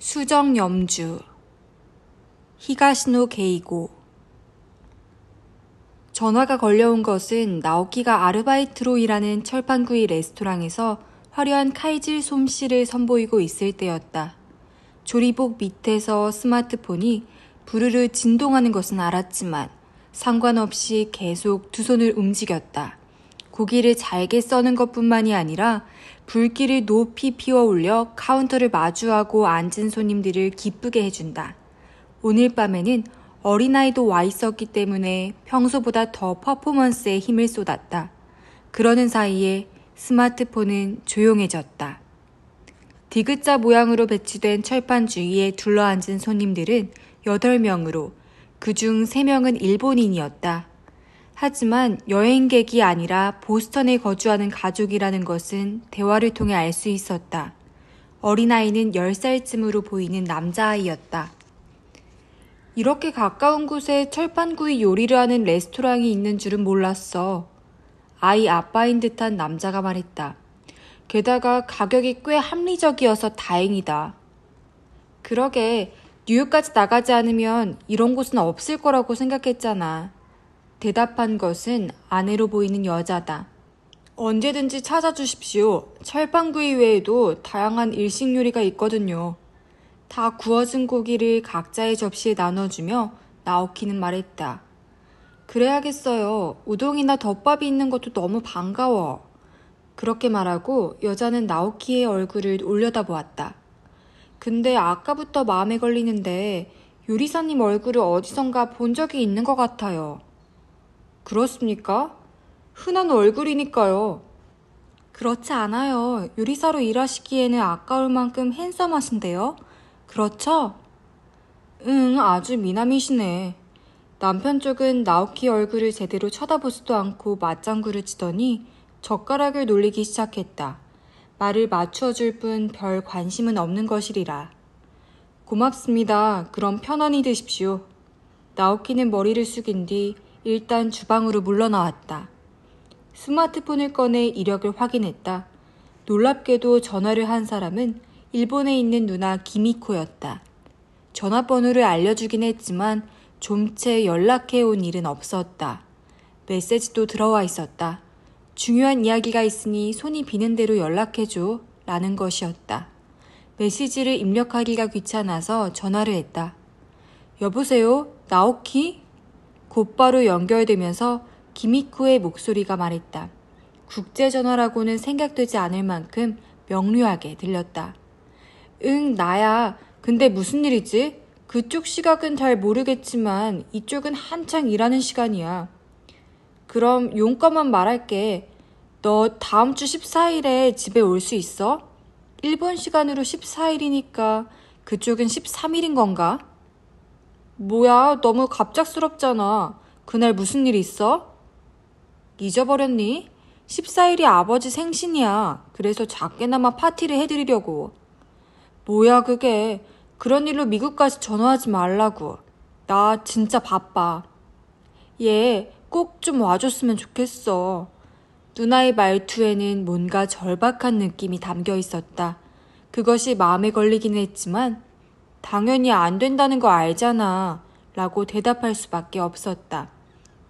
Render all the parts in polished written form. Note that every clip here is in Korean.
수정염주 히가시노 게이고. 전화가 걸려온 것은 나오키가 아르바이트로 일하는 철판구이 레스토랑에서 화려한 칼질 솜씨를 선보이고 있을 때였다. 조리복 밑에서 스마트폰이 부르르 진동하는 것은 알았지만 상관없이 계속 두 손을 움직였다. 고기를 잘게 써는 것뿐만이 아니라 불길을 높이 피워 올려 카운터를 마주하고 앉은 손님들을 기쁘게 해준다. 오늘 밤에는 어린아이도 와 있었기 때문에 평소보다 더 퍼포먼스에 힘을 쏟았다. 그러는 사이에 스마트폰은 조용해졌다. 디귿자 모양으로 배치된 철판 주위에 둘러앉은 손님들은 8명으로 그중 3명은 일본인이었다. 하지만 여행객이 아니라 보스턴에 거주하는 가족이라는 것은 대화를 통해 알 수 있었다. 어린아이는 10살쯤으로 보이는 남자아이였다. 이렇게 가까운 곳에 철판구이 요리를 하는 레스토랑이 있는 줄은 몰랐어. 아이 아빠인 듯한 남자가 말했다. 게다가 가격이 꽤 합리적이어서 다행이다. 그러게, 뉴욕까지 나가지 않으면 이런 곳은 없을 거라고 생각했잖아. 대답한 것은 아내로 보이는 여자다. 언제든지 찾아주십시오. 철판구이 외에도 다양한 일식 요리가 있거든요. 다 구워진 고기를 각자의 접시에 나눠주며 나오키는 말했다. 그래야겠어요. 우동이나 덮밥이 있는 것도 너무 반가워. 그렇게 말하고 여자는 나오키의 얼굴을 올려다보았다. 근데 아까부터 마음에 걸리는데 요리사님 얼굴을 어디선가 본 적이 있는 것 같아요. 그렇습니까? 흔한 얼굴이니까요. 그렇지 않아요. 요리사로 일하시기에는 아까울 만큼 핸섬하신데요. 그렇죠? 응, 아주 미남이시네. 남편 쪽은 나오키 얼굴을 제대로 쳐다보지도 않고 맞장구를 치더니 젓가락을 놀리기 시작했다. 말을 맞추어줄 뿐 별 관심은 없는 것이리라. 고맙습니다. 그럼 편안히 드십시오. 나오키는 머리를 숙인 뒤 일단 주방으로 물러나왔다. 스마트폰을 꺼내 이력을 확인했다. 놀랍게도 전화를 한 사람은 일본에 있는 누나 기미코였다. 전화번호를 알려주긴 했지만 좀채 연락해온 일은 없었다. 메시지도 들어와 있었다. 중요한 이야기가 있으니 손이 비는 대로 연락해줘 라는 것이었다. 메시지를 입력하기가 귀찮아서 전화를 했다. 여보세요? 나오키? 곧바로 연결되면서 기미코의 목소리가 말했다. 국제전화라고는 생각되지 않을 만큼 명료하게 들렸다. 응, 나야. 근데 무슨 일이지? 그쪽 시각은 잘 모르겠지만 이쪽은 한창 일하는 시간이야. 그럼 용건만 말할게. 너 다음 주 14일에 집에 올 수 있어? 일본 시간으로 14일이니까 그쪽은 13일인 건가? 뭐야, 너무 갑작스럽잖아. 그날 무슨 일 있어? 잊어버렸니? 14일이 아버지 생신이야. 그래서 작게나마 파티를 해드리려고. 뭐야 그게. 그런 일로 미국까지 전화하지 말라고. 나 진짜 바빠. 얘 꼭 좀 와줬으면 좋겠어. 누나의 말투에는 뭔가 절박한 느낌이 담겨 있었다. 그것이 마음에 걸리긴 했지만 당연히 안 된다는 거 알잖아 라고 대답할 수밖에 없었다.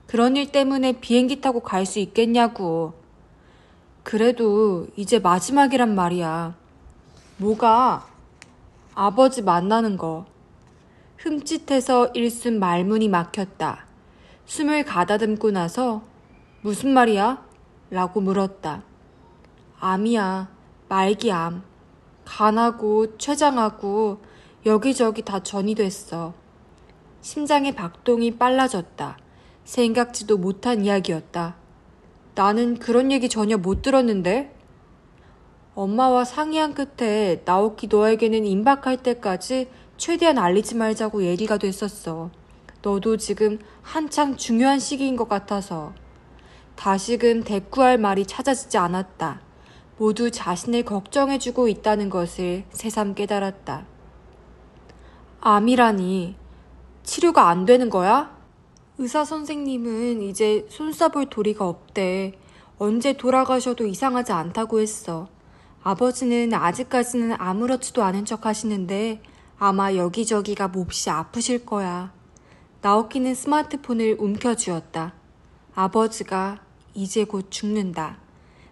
그런 일 때문에 비행기 타고 갈 수 있겠냐고. 그래도 이제 마지막이란 말이야. 뭐가? 아버지 만나는 거. 흠칫해서 일순 말문이 막혔다. 숨을 가다듬고 나서 무슨 말이야? 라고 물었다. 암이야. 말기암. 간하고 췌장하고 여기저기 다 전이 됐어. 심장의 박동이 빨라졌다. 생각지도 못한 이야기였다. 나는 그런 얘기 전혀 못 들었는데? 엄마와 상의한 끝에 나오키 너에게는 임박할 때까지 최대한 알리지 말자고 얘기가 됐었어. 너도 지금 한창 중요한 시기인 것 같아서. 다시금 대꾸할 말이 찾아지지 않았다. 모두 자신을 걱정해주고 있다는 것을 새삼 깨달았다. 암이라니. 치료가 안 되는 거야? 의사 선생님은 이제 손써볼 도리가 없대. 언제 돌아가셔도 이상하지 않다고 했어. 아버지는 아직까지는 아무렇지도 않은 척 하시는데 아마 여기저기가 몹시 아프실 거야. 나오키는 스마트폰을 움켜쥐었다. 아버지가 이제 곧 죽는다.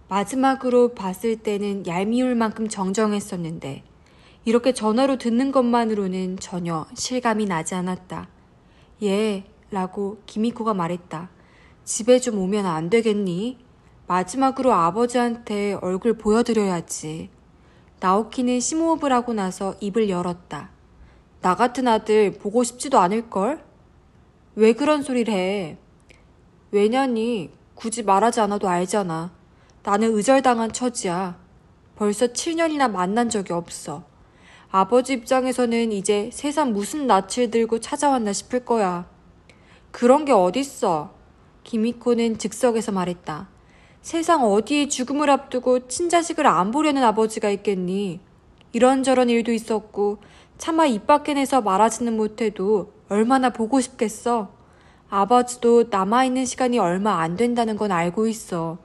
마지막으로 봤을 때는 얄미울 만큼 정정했었는데 이렇게 전화로 듣는 것만으로는 전혀 실감이 나지 않았다. 예, 라고 기미코가 말했다. 집에 좀 오면 안 되겠니? 마지막으로 아버지한테 얼굴 보여드려야지. 나오키는 심호흡을 하고 나서 입을 열었다. 나 같은 아들 보고 싶지도 않을걸? 왜 그런 소리를 해? 왜냐니 굳이 말하지 않아도 알잖아. 나는 의절당한 처지야. 벌써 7년이나 만난 적이 없어. 아버지 입장에서는 이제 세상 무슨 낯을 들고 찾아왔나 싶을 거야. 그런 게 어딨어. 기미코는 즉석에서 말했다. 세상 어디에 죽음을 앞두고 친자식을 안 보려는 아버지가 있겠니. 이런저런 일도 있었고 차마 입 밖에 내서 말하지는 못해도 얼마나 보고 싶겠어. 아버지도 남아있는 시간이 얼마 안 된다는 건 알고 있어.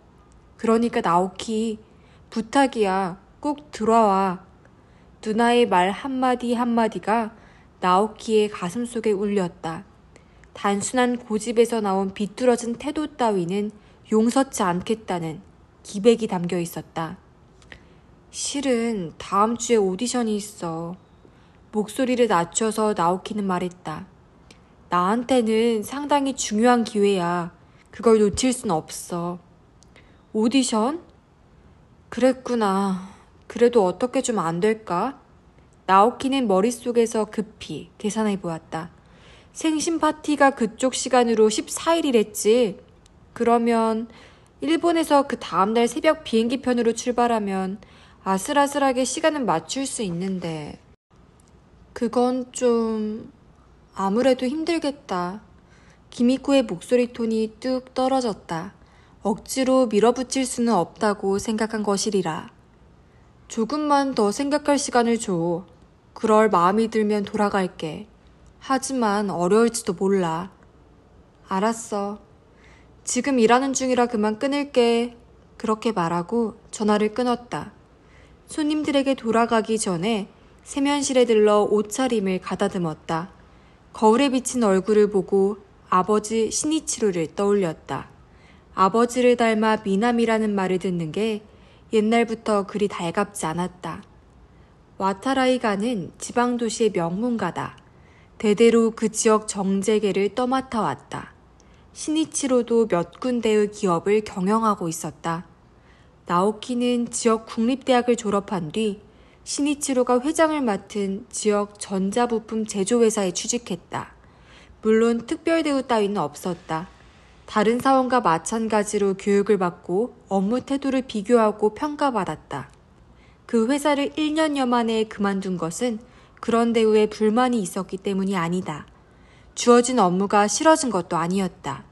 그러니까 나오키, 부탁이야. 꼭 들어와. 누나의 말 한마디 한마디가 나오키의 가슴 속에 울렸다. 단순한 고집에서 나온 비뚤어진 태도 따위는 용서치 않겠다는 기백이 담겨 있었다. 실은 다음 주에 오디션이 있어. 목소리를 낮춰서 나오키는 말했다. 나한테는 상당히 중요한 기회야. 그걸 놓칠 순 없어. 오디션? 그랬구나. 그래도 어떻게 좀 안 될까? 나오키는 머릿속에서 급히 계산해 보았다. 생신 파티가 그쪽 시간으로 14일이랬지. 그러면 일본에서 그 다음날 새벽 비행기 편으로 출발하면 아슬아슬하게 시간은 맞출 수 있는데 그건 좀 아무래도 힘들겠다. 기미코의 목소리 톤이 뚝 떨어졌다. 억지로 밀어붙일 수는 없다고 생각한 것이리라. 조금만 더 생각할 시간을 줘. 그럴 마음이 들면 돌아갈게. 하지만 어려울지도 몰라. 알았어. 지금 일하는 중이라 그만 끊을게. 그렇게 말하고 전화를 끊었다. 손님들에게 돌아가기 전에 세면실에 들러 옷차림을 가다듬었다. 거울에 비친 얼굴을 보고 아버지 시니치로를 떠올렸다. 아버지를 닮아 미남이라는 말을 듣는 게 옛날부터 그리 달갑지 않았다. 와타라이가는 지방도시의 명문가다. 대대로 그 지역 정재계를 떠맡아 왔다. 시니치로도 몇 군데의 기업을 경영하고 있었다. 나오키는 지역 국립대학을 졸업한 뒤 시니치로가 회장을 맡은 지역 전자부품 제조회사에 취직했다. 물론 특별 대우 따위는 없었다. 다른 사원과 마찬가지로 교육을 받고 업무 태도를 비교하고 평가받았다. 그 회사를 1년여 만에 그만둔 것은 그런 대우에 불만이 있었기 때문이 아니다. 주어진 업무가 싫어진 것도 아니었다.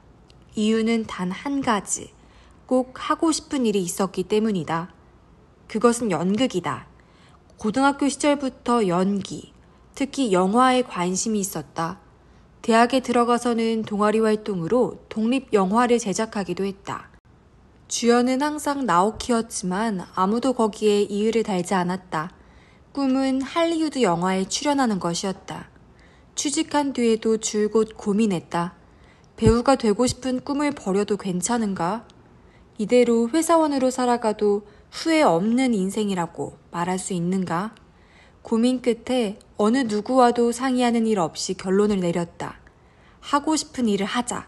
이유는 단 한 가지, 꼭 하고 싶은 일이 있었기 때문이다. 그것은 연극이다. 고등학교 시절부터 연기, 특히 영화에 관심이 있었다. 대학에 들어가서는 동아리 활동으로 독립 영화를 제작하기도 했다. 주연은 항상 나오키였지만 아무도 거기에 이의를 달지 않았다. 꿈은 할리우드 영화에 출연하는 것이었다. 취직한 뒤에도 줄곧 고민했다. 배우가 되고 싶은 꿈을 버려도 괜찮은가? 이대로 회사원으로 살아가도 후회 없는 인생이라고 말할 수 있는가? 고민 끝에 어느 누구와도 상의하는 일 없이 결론을 내렸다. 하고 싶은 일을 하자.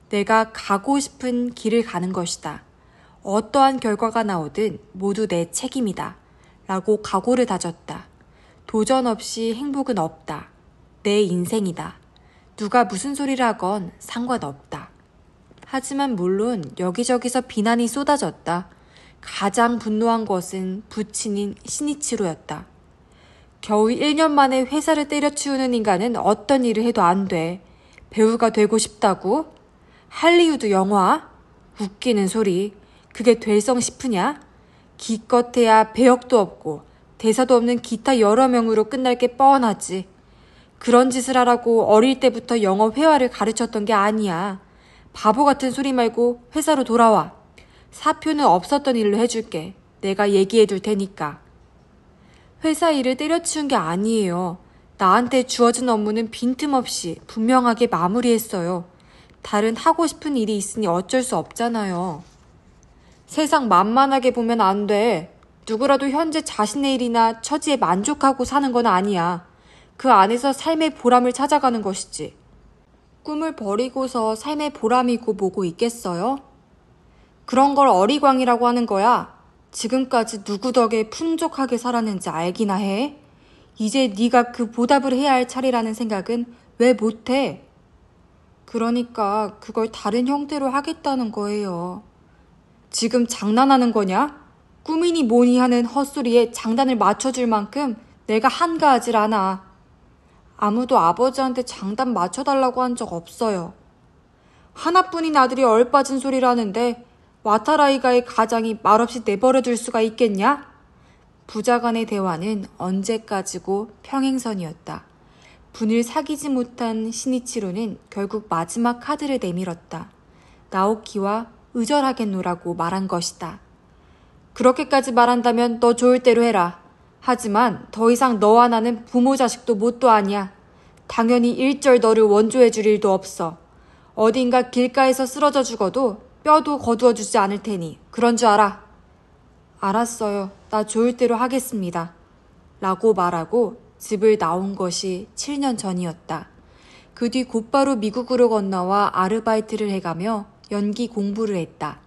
내가 가고 싶은 길을 가는 것이다. 어떠한 결과가 나오든 모두 내 책임이다. 라고 각오를 다졌다. 도전 없이 행복은 없다. 내 인생이다. 누가 무슨 소리를 하건 상관없다. 하지만 물론 여기저기서 비난이 쏟아졌다. 가장 분노한 것은 부친인 시니치로였다. 겨우 1년 만에 회사를 때려치우는 인간은 어떤 일을 해도 안 돼. 배우가 되고 싶다고? 할리우드 영화? 웃기는 소리. 그게 될성 싶으냐? 기껏해야 배역도 없고 대사도 없는 기타 여러 명으로 끝날 게 뻔하지. 그런 짓을 하라고 어릴 때부터 영어 회화를 가르쳤던 게 아니야. 바보 같은 소리 말고 회사로 돌아와. 사표는 없었던 일로 해줄게. 내가 얘기해 둘 테니까. 회사 일을 때려치운 게 아니에요. 나한테 주어진 업무는 빈틈없이 분명하게 마무리했어요. 다른 하고 싶은 일이 있으니 어쩔 수 없잖아요. 세상 만만하게 보면 안 돼. 누구라도 현재 자신의 일이나 처지에 만족하고 사는 건 아니야. 그 안에서 삶의 보람을 찾아가는 것이지. 꿈을 버리고서 삶의 보람이고 뭐고 있겠어요? 그런 걸 어리광이라고 하는 거야. 지금까지 누구 덕에 풍족하게 살았는지 알기나 해? 이제 네가 그 보답을 해야 할 차례라는 생각은 왜 못해? 그러니까 그걸 다른 형태로 하겠다는 거예요. 지금 장난하는 거냐? 꿈이니 뭐니 하는 헛소리에 장단을 맞춰줄 만큼 내가 한가하질 않아. 아무도 아버지한테 장단 맞춰달라고 한 적 없어요. 하나뿐인 아들이 얼빠진 소리라는데 와타라이가의 가장이 말없이 내버려둘 수가 있겠냐? 부자 간의 대화는 언제까지고 평행선이었다. 분을 사귀지 못한 시니치로는 결국 마지막 카드를 내밀었다. 나오키와 의절하게 노라고 말한 것이다. 그렇게까지 말한다면 너 좋을 대로 해라. 하지만 더 이상 너와 나는 부모 자식도 뭣도 아니야. 당연히 일절 너를 원조해 줄 일도 없어. 어딘가 길가에서 쓰러져 죽어도 뼈도 거두어 주지 않을 테니 그런 줄 알아. 알았어요. 나 좋을 대로 하겠습니다. 라고 말하고 집을 나온 것이 7년 전이었다. 그 뒤 곧바로 미국으로 건너와 아르바이트를 해가며 연기 공부를 했다.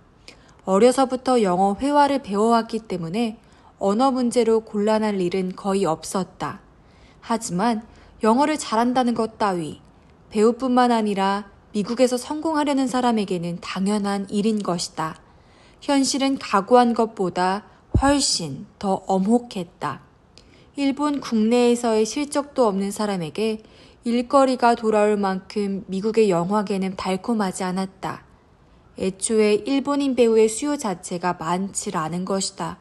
어려서부터 영어 회화를 배워왔기 때문에 언어 문제로 곤란할 일은 거의 없었다. 하지만 영어를 잘한다는 것 따위 배우뿐만 아니라 미국에서 성공하려는 사람에게는 당연한 일인 것이다. 현실은 각오한 것보다 훨씬 더 엄혹했다. 일본 국내에서의 실적도 없는 사람에게 일거리가 돌아올 만큼 미국의 영화계는 달콤하지 않았다. 애초에 일본인 배우의 수요 자체가 많지 않은 것이다.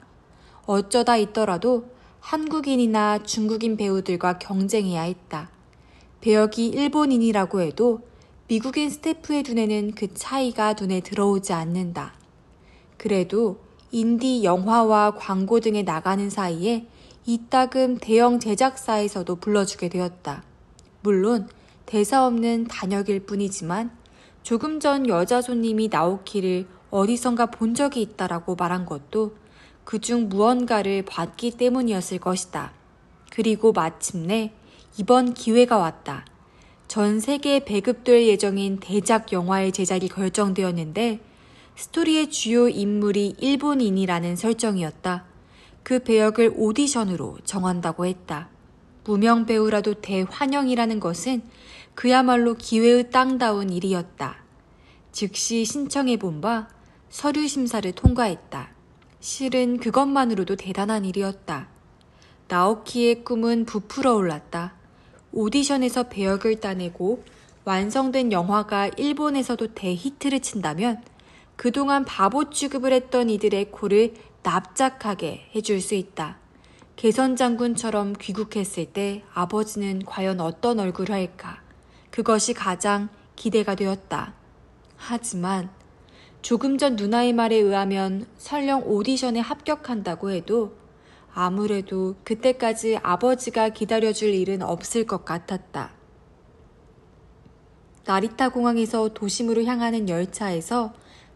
어쩌다 있더라도 한국인이나 중국인 배우들과 경쟁해야 했다. 배역이 일본인이라고 해도 미국인 스태프의 눈에는 그 차이가 눈에 들어오지 않는다. 그래도 인디 영화와 광고 등에 나가는 사이에 이따금 대형 제작사에서도 불러주게 되었다. 물론 대사 없는 단역일 뿐이지만 조금 전 여자 손님이 나오키를 어디선가 본 적이 있다라고 말한 것도 그중 무언가를 봤기 때문이었을 것이다. 그리고 마침내 이번 기회가 왔다. 전 세계에 배급될 예정인 대작 영화의 제작이 결정되었는데 스토리의 주요 인물이 일본인이라는 설정이었다. 그 배역을 오디션으로 정한다고 했다. 무명 배우라도 대환영이라는 것은 그야말로 기회의 땅다운 일이었다. 즉시 신청해본 바 서류 심사를 통과했다. 실은 그것만으로도 대단한 일이었다. 나오키의 꿈은 부풀어 올랐다. 오디션에서 배역을 따내고 완성된 영화가 일본에서도 대히트를 친다면 그동안 바보 취급을 했던 이들의 코를 납작하게 해줄 수 있다. 개선장군처럼 귀국했을 때 아버지는 과연 어떤 얼굴을 할까? 그것이 가장 기대가 되었다. 하지만 조금 전 누나의 말에 의하면 설령 오디션에 합격한다고 해도 아무래도 그때까지 아버지가 기다려줄 일은 없을 것 같았다. 나리타 공항에서 도심으로 향하는 열차에서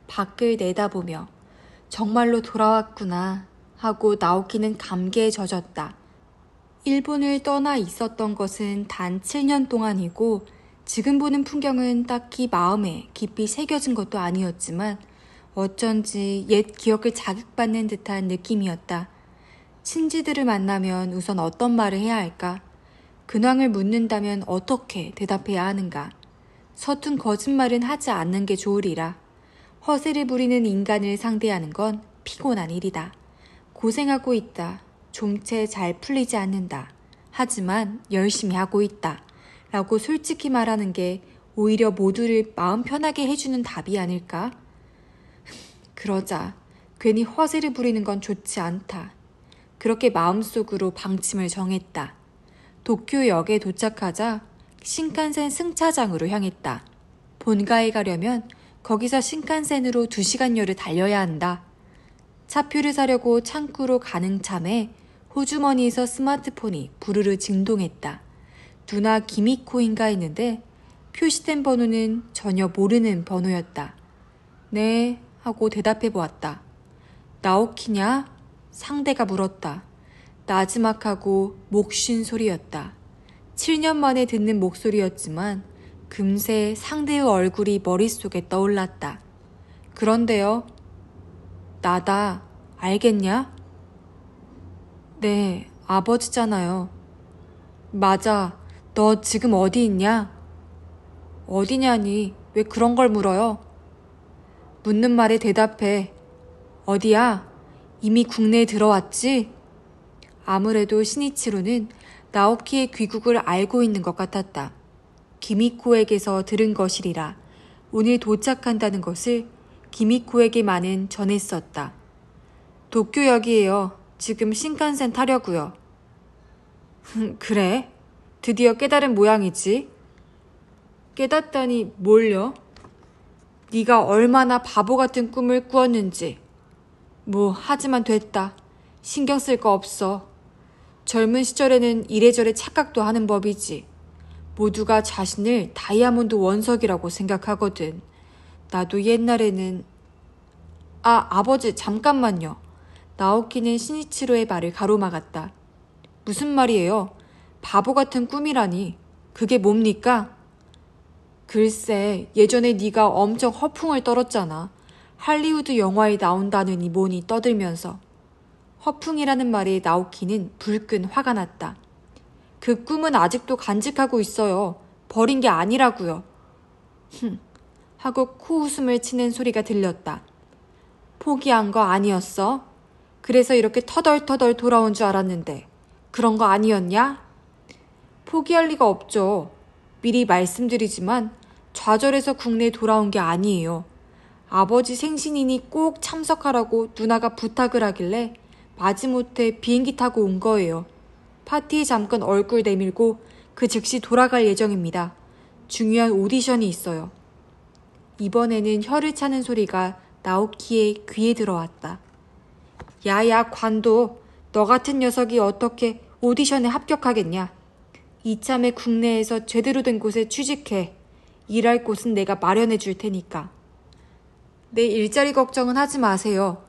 밖을 내다보며 정말로 돌아왔구나 하고 나오키는 감개에 젖었다. 일본을 떠나 있었던 것은 단 7년 동안이고 지금 보는 풍경은 딱히 마음에 깊이 새겨진 것도 아니었지만 어쩐지 옛 기억을 자극받는 듯한 느낌이었다. 친지들을 만나면 우선 어떤 말을 해야 할까? 근황을 묻는다면 어떻게 대답해야 하는가? 서툰 거짓말은 하지 않는 게 좋으리라. 허세를 부리는 인간을 상대하는 건 피곤한 일이다. 고생하고 있다. 좀채 잘 풀리지 않는다. 하지만 열심히 하고 있다. 라고 솔직히 말하는 게 오히려 모두를 마음 편하게 해주는 답이 아닐까? 그러자 괜히 허세를 부리는 건 좋지 않다. 그렇게 마음속으로 방침을 정했다. 도쿄역에 도착하자 신칸센 승차장으로 향했다. 본가에 가려면 거기서 신칸센으로 2시간여를 달려야 한다. 차표를 사려고 창구로 가는 참에 호주머니에서 스마트폰이 부르르 진동했다. 누나 기미코인가 했는데 표시된 번호는 전혀 모르는 번호였다. 네 하고 대답해 보았다. 나오키냐? 상대가 물었다. 나지막하고 목쉰 소리였다. 7년 만에 듣는 목소리였지만 금세 상대의 얼굴이 머릿속에 떠올랐다. 그런데요. 나다. 알겠냐? 네, 아버지잖아요. 맞아. 너 지금 어디 있냐? 어디냐니? 왜 그런 걸 물어요? 묻는 말에 대답해. 어디야? 이미 국내에 들어왔지? 아무래도 신이치로는 나오키의 귀국을 알고 있는 것 같았다. 기미코에게서 들은 것이리라 오늘 도착한다는 것을 기미코에게만은 전했었다. 도쿄역이에요. 지금 신칸센 타려고요. 그래? 드디어 깨달은 모양이지? 깨닫다니 뭘요? 네가 얼마나 바보 같은 꿈을 꾸었는지. 하지만 됐다. 신경 쓸 거 없어. 젊은 시절에는 이래저래 착각도 하는 법이지. 모두가 자신을 다이아몬드 원석이라고 생각하거든. 나도 옛날에는... 아버지 잠깐만요. 나오키는 신이치로의 말을 가로막았다. 무슨 말이에요? 바보 같은 꿈이라니. 그게 뭡니까? 글쎄, 예전에 네가 엄청 허풍을 떨었잖아. 할리우드 영화에 나온다느니 뭐니 떠들면서. 허풍이라는 말에 나오키는 불끈 화가 났다. 그 꿈은 아직도 간직하고 있어요. 버린 게 아니라고요. 하고 코웃음을 치는 소리가 들렸다. 포기한 거 아니었어? 그래서 이렇게 터덜터덜 돌아온 줄 알았는데 그런 거 아니었냐? 포기할 리가 없죠. 미리 말씀드리지만 좌절해서 국내에 돌아온 게 아니에요. 아버지 생신이니 꼭 참석하라고 누나가 부탁을 하길래 마지못해 비행기 타고 온 거예요. 파티에 잠깐 얼굴 내밀고 그 즉시 돌아갈 예정입니다. 중요한 오디션이 있어요. 이번에는 혀를 차는 소리가 나오키의 귀에 들어왔다. 야야 관도, 너 같은 녀석이 어떻게 오디션에 합격하겠냐. 이참에 국내에서 제대로 된 곳에 취직해. 일할 곳은 내가 마련해 줄 테니까. 내 일자리 걱정은 하지 마세요.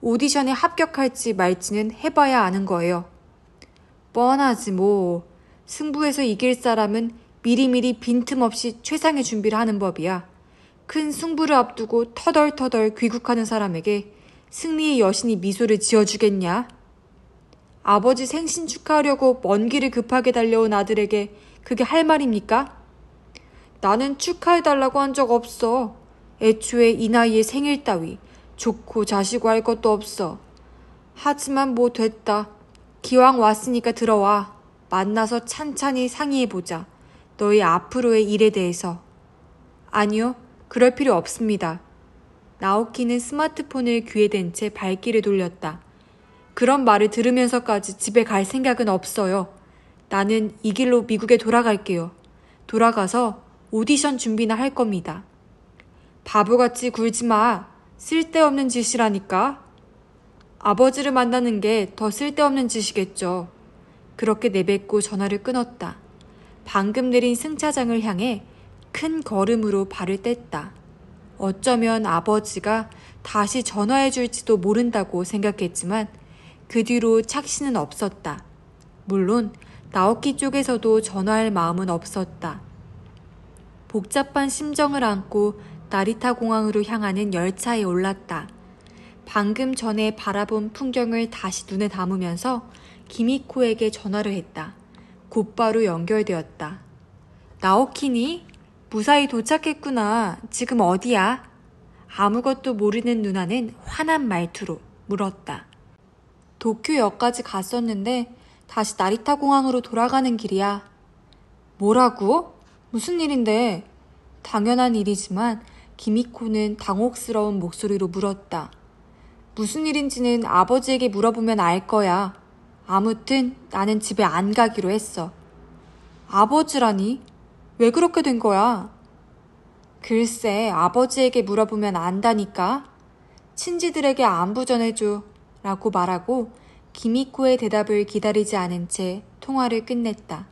오디션에 합격할지 말지는 해봐야 아는 거예요. 뻔하지 뭐. 승부에서 이길 사람은 미리미리 빈틈없이 최상의 준비를 하는 법이야. 큰 승부를 앞두고 터덜터덜 귀국하는 사람에게 승리의 여신이 미소를 지어주겠냐? 아버지 생신 축하하려고 먼 길을 급하게 달려온 아들에게 그게 할 말입니까? 나는 축하해달라고 한 적 없어. 애초에 이 나이에 생일 따위 좋고 자시고 할 것도 없어. 하지만 뭐 됐다. 기왕 왔으니까 들어와. 만나서 찬찬히 상의해보자. 너의 앞으로의 일에 대해서. 아니요. 그럴 필요 없습니다. 나오키는 스마트폰을 귀에 댄 채 발길을 돌렸다. 그런 말을 들으면서까지 집에 갈 생각은 없어요. 나는 이 길로 미국에 돌아갈게요. 돌아가서 오디션 준비나 할 겁니다. 바보같이 굴지 마. 쓸데없는 짓이라니까. 아버지를 만나는 게 더 쓸데없는 짓이겠죠. 그렇게 내뱉고 전화를 끊었다. 방금 내린 승차장을 향해 큰 걸음으로 발을 뗐다. 어쩌면 아버지가 다시 전화해 줄지도 모른다고 생각했지만 그 뒤로 착신은 없었다. 물론 나오키 쪽에서도 전화할 마음은 없었다. 복잡한 심정을 안고 나리타 공항으로 향하는 열차에 올랐다. 방금 전에 바라본 풍경을 다시 눈에 담으면서 기미코에게 전화를 했다. 곧바로 연결되었다. 나오키니? 무사히 도착했구나. 지금 어디야? 아무것도 모르는 누나는 화난 말투로 물었다. 도쿄역까지 갔었는데 다시 나리타 공항으로 돌아가는 길이야. 뭐라고? 무슨 일인데? 당연한 일이지만 기미코는 당혹스러운 목소리로 물었다. 무슨 일인지는 아버지에게 물어보면 알 거야. 아무튼 나는 집에 안 가기로 했어. 아버지라니? 왜 그렇게 된 거야? 글쎄, 아버지에게 물어보면 안다니까. 친지들에게 안부 전해줘 라고 말하고 기미코의 대답을 기다리지 않은 채 통화를 끝냈다.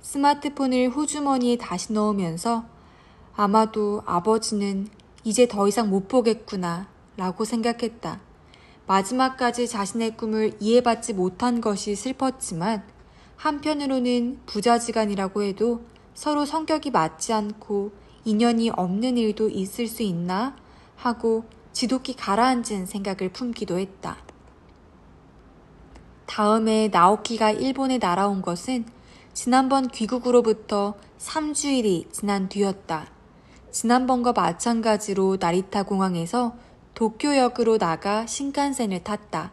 스마트폰을 호주머니에 다시 넣으면서 아마도 아버지는 이제 더 이상 못 보겠구나 라고 생각했다. 마지막까지 자신의 꿈을 이해받지 못한 것이 슬펐지만 한편으로는 부자지간이라고 해도 서로 성격이 맞지 않고 인연이 없는 일도 있을 수 있나 하고 지독히 가라앉은 생각을 품기도 했다. 다음에 나오키가 일본에 날아온 것은 지난번 귀국으로부터 3주일이 지난 뒤였다. 지난번과 마찬가지로 나리타 공항에서 도쿄역으로 나가 신칸센을 탔다.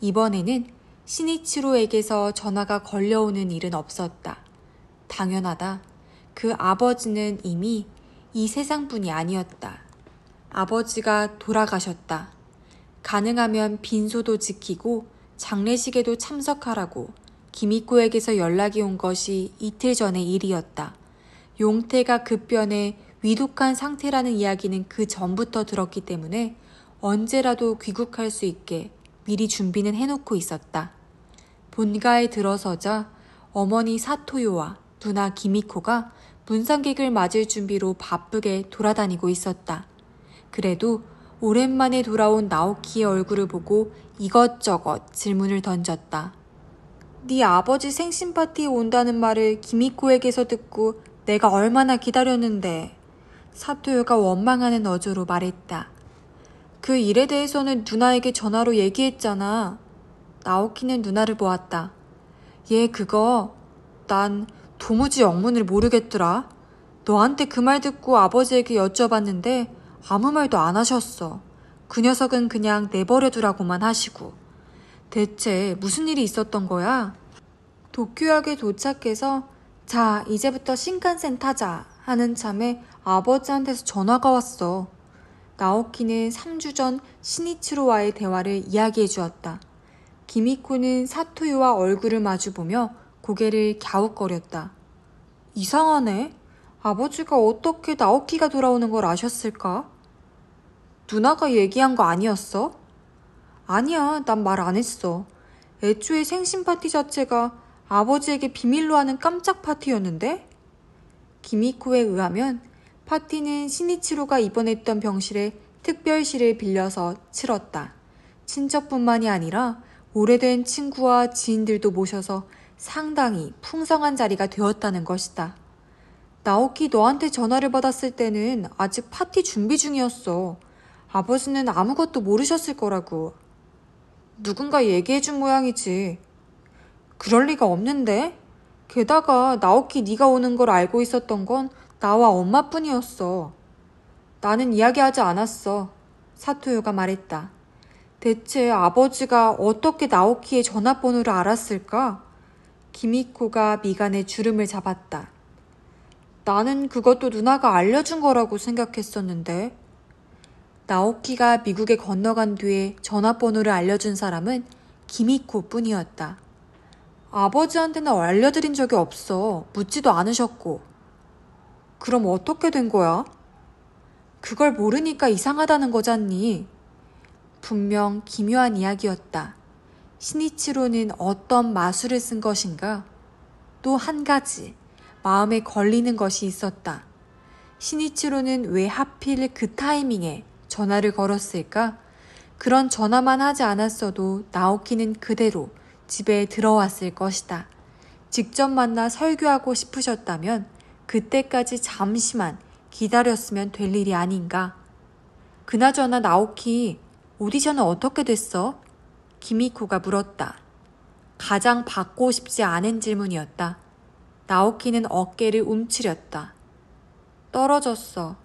이번에는 시니치로에게서 전화가 걸려오는 일은 없었다. 당연하다. 그 아버지는 이미 이 세상뿐이 아니었다. 아버지가 돌아가셨다. 가능하면 빈소도 지키고 장례식에도 참석하라고 기미코에게서 연락이 온 것이 이틀 전의 일이었다. 용태가 급변해 위독한 상태라는 이야기는 그 전부터 들었기 때문에 언제라도 귀국할 수 있게 미리 준비는 해놓고 있었다. 본가에 들어서자 어머니 사토요와 누나 기미코가 문상객을 맞을 준비로 바쁘게 돌아다니고 있었다. 그래도 오랜만에 돌아온 나오키의 얼굴을 보고 이것저것 질문을 던졌다. 네 아버지 생신 파티에 온다는 말을 기미코에게서 듣고 내가 얼마나 기다렸는데. 사토요가 원망하는 어조로 말했다. 그 일에 대해서는 누나에게 전화로 얘기했잖아. 나오키는 누나를 보았다. 얘 그거 난 도무지 영문을 모르겠더라. 너한테 그 말 듣고 아버지에게 여쭤봤는데 아무 말도 안 하셨어. 그 녀석은 그냥 내버려두라고만 하시고. 대체 무슨 일이 있었던 거야? 도쿄역에 도착해서 자, 이제부터 신칸센 타자 하는 참에 아버지한테서 전화가 왔어. 나오키는 3주 전 시니치로와의 대화를 이야기해 주었다. 기미코는 사토요와 얼굴을 마주보며 고개를 갸웃거렸다. 이상하네. 아버지가 어떻게 나오키가 돌아오는 걸 아셨을까? 누나가 얘기한 거 아니었어? 아니야, 난 말 안 했어. 애초에 생신 파티 자체가 아버지에게 비밀로 하는 깜짝 파티였는데? 기미코에 의하면 파티는 시니치로가 입원했던 병실에 특별실을 빌려서 치렀다. 친척뿐만이 아니라 오래된 친구와 지인들도 모셔서 상당히 풍성한 자리가 되었다는 것이다. 나오키 너한테 전화를 받았을 때는 아직 파티 준비 중이었어. 아버지는 아무것도 모르셨을 거라고. 누군가 얘기해준 모양이지. 그럴 리가 없는데? 게다가 나오키 네가 오는 걸 알고 있었던 건 나와 엄마뿐이었어. 나는 이야기하지 않았어. 사토요가 말했다. 대체 아버지가 어떻게 나오키의 전화번호를 알았을까? 기미코가 미간에 주름을 잡았다. 나는 그것도 누나가 알려준 거라고 생각했었는데. 나오키가 미국에 건너간 뒤에 전화번호를 알려준 사람은 기미코 뿐이었다. 아버지한테는 알려드린 적이 없어. 묻지도 않으셨고. 그럼 어떻게 된 거야? 그걸 모르니까 이상하다는 거잖니. 분명 기묘한 이야기였다. 시니치로는 어떤 마술을 쓴 것인가? 또 한 가지 마음에 걸리는 것이 있었다. 시니치로는 왜 하필 그 타이밍에 전화를 걸었을까? 그런 전화만 하지 않았어도 나오키는 그대로 집에 들어왔을 것이다. 직접 만나 설교하고 싶으셨다면 그때까지 잠시만 기다렸으면 될 일이 아닌가. 그나저나 나오키, 오디션은 어떻게 됐어? 기미코가 물었다. 가장 받고 싶지 않은 질문이었다. 나오키는 어깨를 움츠렸다. 떨어졌어.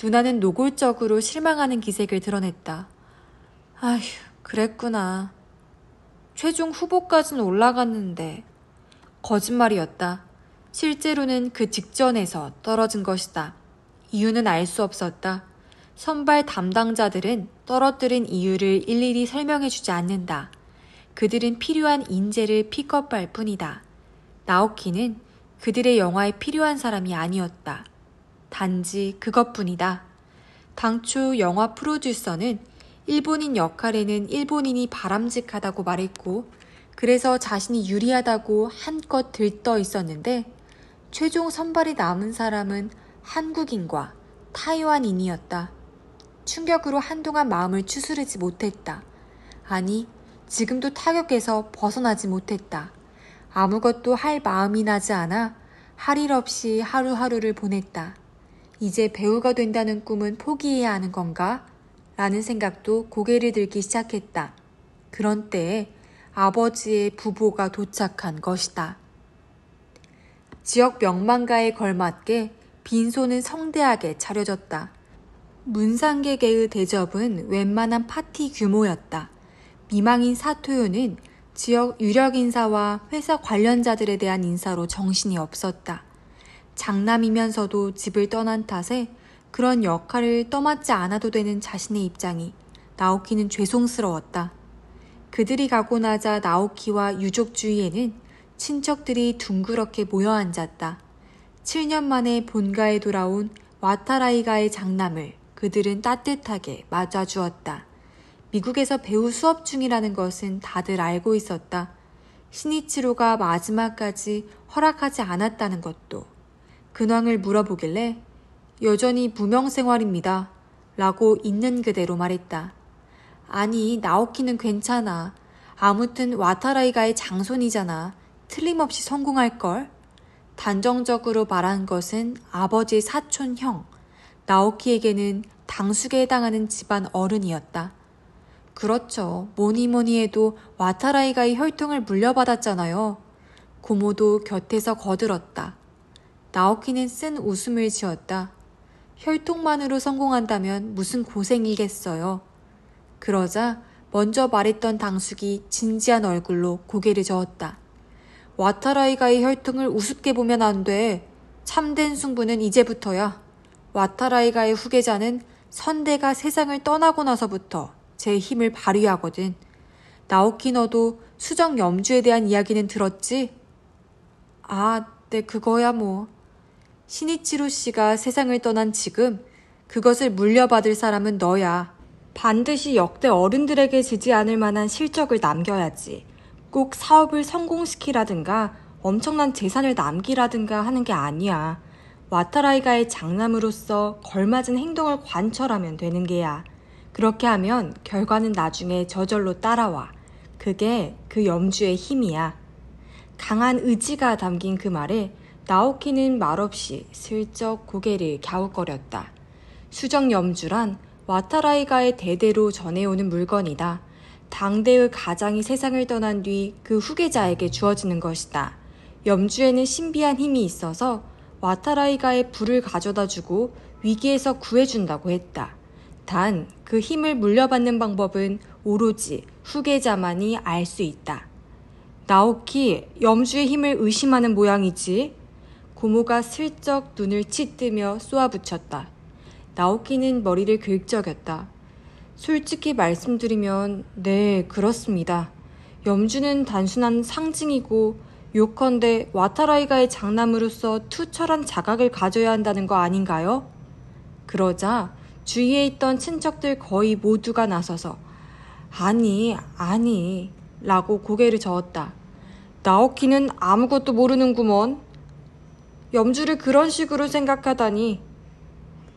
누나는 노골적으로 실망하는 기색을 드러냈다. 아휴, 그랬구나. 최종 후보까지는 올라갔는데. 거짓말이었다. 실제로는 그 직전에서 떨어진 것이다. 이유는 알 수 없었다. 선발 담당자들은 떨어뜨린 이유를 일일이 설명해주지 않는다. 그들은 필요한 인재를 픽업할 뿐이다. 나오키는 그들의 영화에 필요한 사람이 아니었다. 단지 그것뿐이다. 당초 영화 프로듀서는 일본인 역할에는 일본인이 바람직하다고 말했고 그래서 자신이 유리하다고 한껏 들떠 있었는데 최종 선발이 남은 사람은 한국인과 타이완인이었다. 충격으로 한동안 마음을 추스르지 못했다. 아니, 지금도 타격에서 벗어나지 못했다. 아무것도 할 마음이 나지 않아 할 일 없이 하루하루를 보냈다. 이제 배우가 된다는 꿈은 포기해야 하는 건가? 라는 생각도 고개를 들기 시작했다. 그런 때에 아버지의 부보가 도착한 것이다. 지역 명망가에 걸맞게 빈소는 성대하게 차려졌다. 문상객의 대접은 웬만한 파티 규모였다. 미망인 사토요는 지역 유력 인사와 회사 관련자들에 대한 인사로 정신이 없었다. 장남이면서도 집을 떠난 탓에 그런 역할을 떠맡지 않아도 되는 자신의 입장이 나오키는 죄송스러웠다. 그들이 가고 나자 나오키와 유족 주위에는 친척들이 둥그렇게 모여 앉았다. 7년 만에 본가에 돌아온 와타라이가의 장남을 그들은 따뜻하게 맞아주었다. 미국에서 배우 수업 중이라는 것은 다들 알고 있었다. 신이치로가 마지막까지 허락하지 않았다는 것도. 근황을 물어보길래 여전히 무명 생활입니다. 라고 있는 그대로 말했다. 아니, 나오키는 괜찮아. 아무튼 와타라이가의 장손이잖아. 틀림없이 성공할걸? 단정적으로 말한 것은 아버지의 사촌 형, 나오키에게는 당숙에 해당하는 집안 어른이었다. 그렇죠. 뭐니 해도 와타라이가의 혈통을 물려받았잖아요. 고모도 곁에서 거들었다. 나오키는 쓴 웃음을 지었다. 혈통만으로 성공한다면 무슨 고생이겠어요. 그러자 먼저 말했던 당숙이 진지한 얼굴로 고개를 저었다. 와타라이가의 혈통을 우습게 보면 안 돼. 참된 승부는 이제부터야. 와타라이가의 후계자는 선대가 세상을 떠나고 나서부터 제 힘을 발휘하거든. 나오키 너도 수정 염주에 대한 이야기는 들었지? 아, 네, 그거야 뭐. 신이치로 씨가 세상을 떠난 지금 그것을 물려받을 사람은 너야. 반드시 역대 어른들에게 지지 않을 만한 실적을 남겨야지. 꼭 사업을 성공시키라든가 엄청난 재산을 남기라든가 하는 게 아니야. 와타라이가의 장남으로서 걸맞은 행동을 관철하면 되는 게야. 그렇게 하면 결과는 나중에 저절로 따라와. 그게 그 염주의 힘이야. 강한 의지가 담긴 그 말에 나오키는 말없이 슬쩍 고개를 갸웃거렸다. 수정 염주란 와타라이가의 대대로 전해오는 물건이다. 당대의 가장이 세상을 떠난 뒤 그 후계자에게 주어지는 것이다. 염주에는 신비한 힘이 있어서 와타라이가의 부를 가져다주고 위기에서 구해준다고 했다. 단 그 힘을 물려받는 방법은 오로지 후계자만이 알 수 있다. 나오키, 염주의 힘을 의심하는 모양이지? 고모가 슬쩍 눈을 치뜨며 쏘아붙였다. 나오키는 머리를 긁적였다. 솔직히 말씀드리면 네, 그렇습니다. 염주는 단순한 상징이고 요컨대 와타라이가의 장남으로서 투철한 자각을 가져야 한다는 거 아닌가요? 그러자 주위에 있던 친척들 거의 모두가 나서서 아니 라고 고개를 저었다. 나오키는 아무것도 모르는구먼. 염주를 그런 식으로 생각하다니.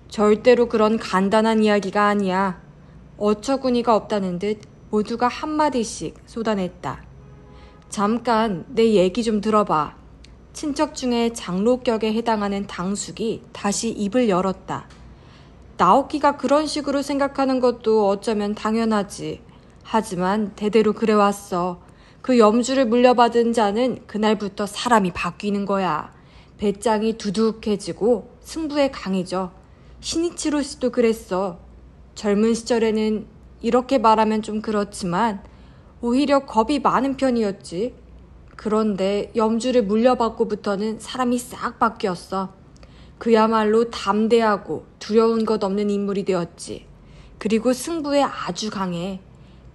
절대로 그런 간단한 이야기가 아니야. 어처구니가 없다는 듯 모두가 한마디씩 쏟아냈다. 잠깐 내 얘기 좀 들어봐. 친척 중에 장로격에 해당하는 당숙이 다시 입을 열었다. 나오키가 그런 식으로 생각하는 것도 어쩌면 당연하지. 하지만 대대로 그래왔어. 그 염주를 물려받은 자는 그날부터 사람이 바뀌는 거야. 배짱이 두둑해지고 승부에 강해져. 신이치로 씨도 그랬어. 젊은 시절에는 이렇게 말하면 좀 그렇지만 오히려 겁이 많은 편이었지. 그런데 염주를 물려받고부터는 사람이 싹 바뀌었어. 그야말로 담대하고 두려운 것 없는 인물이 되었지. 그리고 승부에 아주 강해.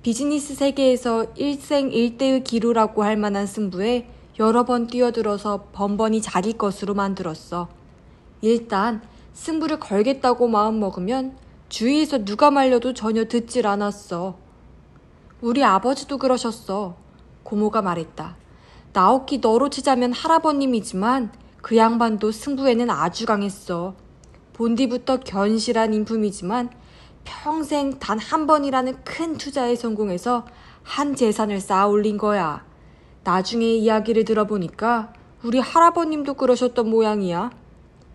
비즈니스 세계에서 일생일대의 기로라고 할 만한 승부에 여러 번 뛰어들어서 번번이 자기 것으로 만들었어. 일단 승부를 걸겠다고 마음먹으면 주위에서 누가 말려도 전혀 듣질 않았어. 우리 아버지도 그러셨어. 고모가 말했다. 나오키 너로 치자면 할아버님이지만 그 양반도 승부에는 아주 강했어. 본디부터 견실한 인품이지만 평생 단 한 번이라는 큰 투자에 성공해서 한 재산을 쌓아 올린 거야. 나중에 이야기를 들어보니까 우리 할아버님도 그러셨던 모양이야.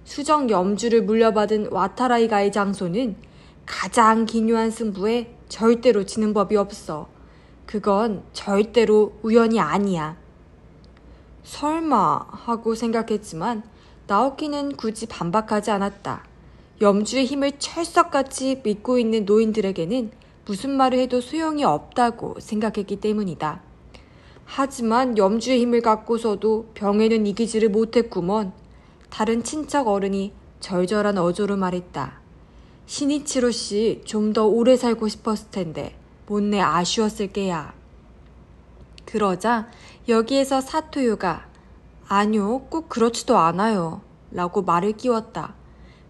수정 염주를 물려받은 와타라이가의 장소는 가장 기묘한 승부에 절대로 지는 법이 없어. 그건 절대로 우연이 아니야. 설마 하고 생각했지만 나오키는 굳이 반박하지 않았다. 염주의 힘을 철석같이 믿고 있는 노인들에게는 무슨 말을 해도 소용이 없다고 생각했기 때문이다. 하지만 염주의 힘을 갖고서도 병에는 이기지를 못했구먼. 다른 친척 어른이 절절한 어조로 말했다. 시니치로 씨 좀 더 오래 살고 싶었을 텐데 못내 아쉬웠을 게야. 그러자 여기에서 사토유가 아니요, 꼭 그렇지도 않아요 라고 말을 끼웠다.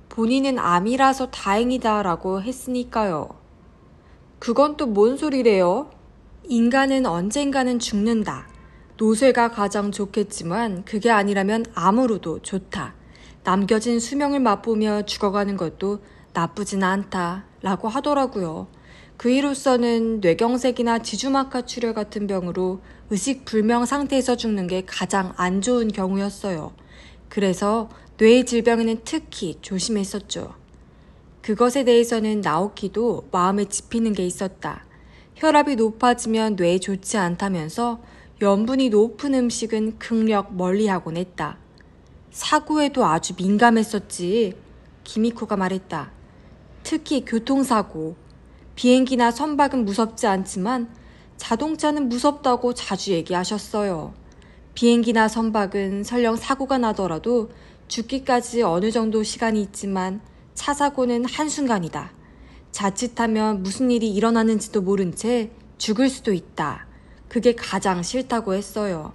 본인은 암이라서 다행이다 라고 했으니까요. 그건 또 뭔 소리래요? 인간은 언젠가는 죽는다. 노쇠가 가장 좋겠지만 그게 아니라면 암으로도 좋다. 남겨진 수명을 맛보며 죽어가는 것도 나쁘진 않다 라고 하더라고요. 그 이로서는 뇌경색이나 지주막하 출혈 같은 병으로 의식불명 상태에서 죽는 게 가장 안 좋은 경우였어요. 그래서 뇌의 질병에는 특히 조심했었죠. 그것에 대해서는 나오키도 마음에 짚이는 게 있었다. 혈압이 높아지면 뇌에 좋지 않다면서 염분이 높은 음식은 극력 멀리하곤 했다. 사고에도 아주 민감했었지. 기미코가 말했다. 특히 교통사고. 비행기나 선박은 무섭지 않지만 자동차는 무섭다고 자주 얘기하셨어요. 비행기나 선박은 설령 사고가 나더라도 죽기까지 어느 정도 시간이 있지만 차 사고는 한순간이다. 자칫하면 무슨 일이 일어나는지도 모른 채 죽을 수도 있다. 그게 가장 싫다고 했어요.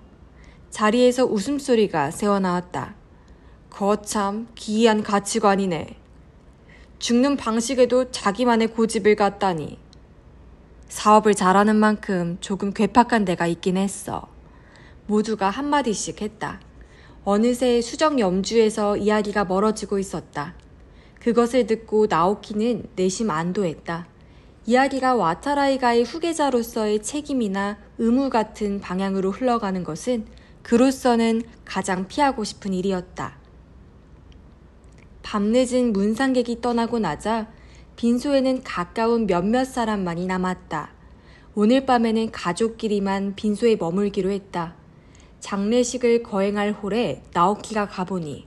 자리에서 웃음소리가 새어나왔다. 거참 기이한 가치관이네. 죽는 방식에도 자기만의 고집을 갖다니. 사업을 잘하는 만큼 조금 괴팍한 데가 있긴 했어. 모두가 한마디씩 했다. 어느새 수정 염주에서 이야기가 멀어지고 있었다. 그것을 듣고 나오키는 내심 안도했다. 이야기가 와타라이가의 후계자로서의 책임이나 의무 같은 방향으로 흘러가는 것은 그로서는 가장 피하고 싶은 일이었다. 밤늦은 문상객이 떠나고 나자 빈소에는 가까운 몇몇 사람만이 남았다. 오늘 밤에는 가족끼리만 빈소에 머물기로 했다. 장례식을 거행할 홀에 나오키가 가보니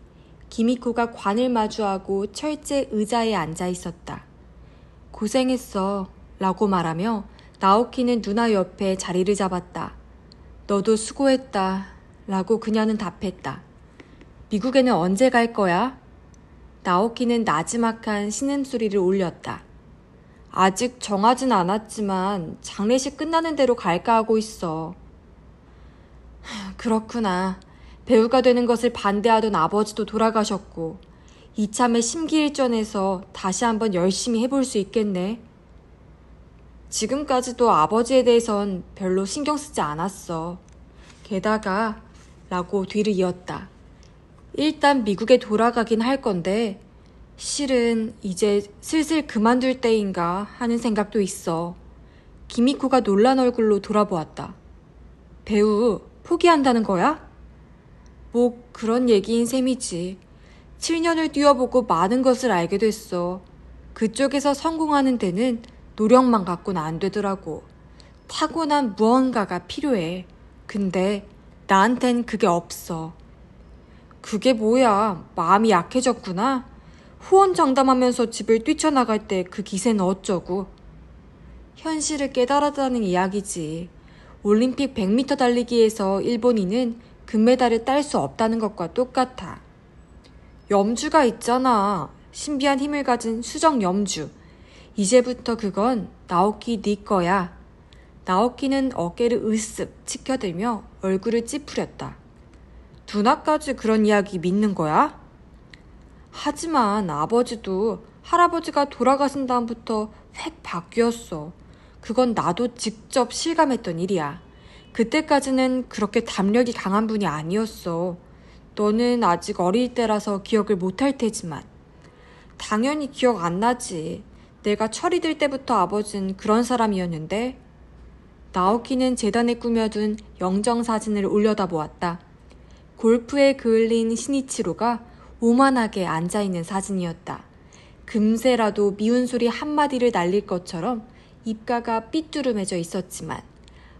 기미코가 관을 마주하고 철제 의자에 앉아 있었다. 고생했어 라고 말하며 나오키는 누나 옆에 자리를 잡았다. 너도 수고했다 라고 그녀는 답했다. 미국에는 언제 갈 거야? 나오키는 나지막한 신음소리를 올렸다. 아직 정하진 않았지만 장례식 끝나는 대로 갈까 하고 있어. 그렇구나. 배우가 되는 것을 반대하던 아버지도 돌아가셨고 이참에 심기일전해서 다시 한번 열심히 해볼 수 있겠네. 지금까지도 아버지에 대해선 별로 신경 쓰지 않았어. 게다가 라고 뒤를 이었다. 일단 미국에 돌아가긴 할 건데 실은 이제 슬슬 그만둘 때인가 하는 생각도 있어. 기미코가 놀란 얼굴로 돌아보았다. 배우 포기한다는 거야? 뭐 그런 얘기인 셈이지. 7년을 뛰어보고 많은 것을 알게 됐어. 그쪽에서 성공하는 데는 노력만 갖고는 안 되더라고. 타고난 무언가가 필요해. 근데 나한텐 그게 없어. 그게 뭐야? 마음이 약해졌구나? 후원장담하면서 집을 뛰쳐나갈 때 그 기세는 어쩌고? 현실을 깨달았다는 이야기지. 올림픽 100m 달리기에서 일본인은 금메달을 딸 수 없다는 것과 똑같아. 염주가 있잖아. 신비한 힘을 가진 수정 염주. 이제부터 그건 나오키 네 거야. 나오키는 어깨를 으쓱 치켜들며 얼굴을 찌푸렸다. 누나까지 그런 이야기 믿는 거야? 하지만 아버지도 할아버지가 돌아가신 다음부터 획 바뀌었어. 그건 나도 직접 실감했던 일이야. 그때까지는 그렇게 담력이 강한 분이 아니었어. 너는 아직 어릴 때라서 기억을 못할 테지만. 당연히 기억 안 나지. 내가 철이 들 때부터 아버진 그런 사람이었는데. 나오키는 재단에 꾸며둔 영정사진을 올려다보았다. 골프에 그을린 시니치로가 오만하게 앉아있는 사진이었다. 금세라도 미운 소리 한마디를 날릴 것처럼 입가가 삐뚤음해져 있었지만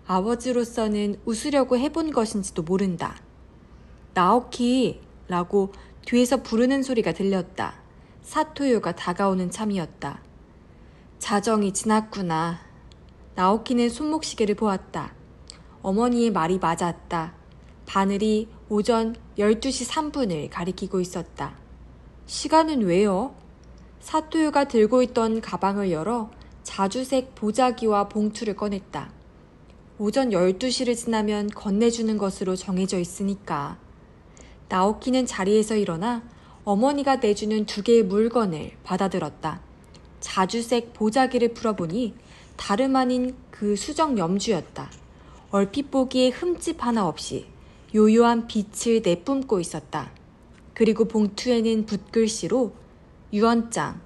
아버지로서는 웃으려고 해본 것인지도 모른다. 나오키라고 뒤에서 부르는 소리가 들렸다. 사토요가 다가오는 참이었다. 자정이 지났구나. 나오키는 손목시계를 보았다. 어머니의 말이 맞았다. 바늘이 오전 12시 3분을 가리키고 있었다. 시간은 왜요? 사토요가 들고 있던 가방을 열어 자주색 보자기와 봉투를 꺼냈다. 오전 12시를 지나면 건네주는 것으로 정해져 있으니까. 나오키는 자리에서 일어나 어머니가 내주는 2개의 물건을 받아들었다. 자주색 보자기를 풀어보니 다름 아닌 그 수정 염주였다. 얼핏 보기에 흠집 하나 없이 요요한 빛을 내뿜고 있었다. 그리고 봉투에는 붓글씨로 유언장,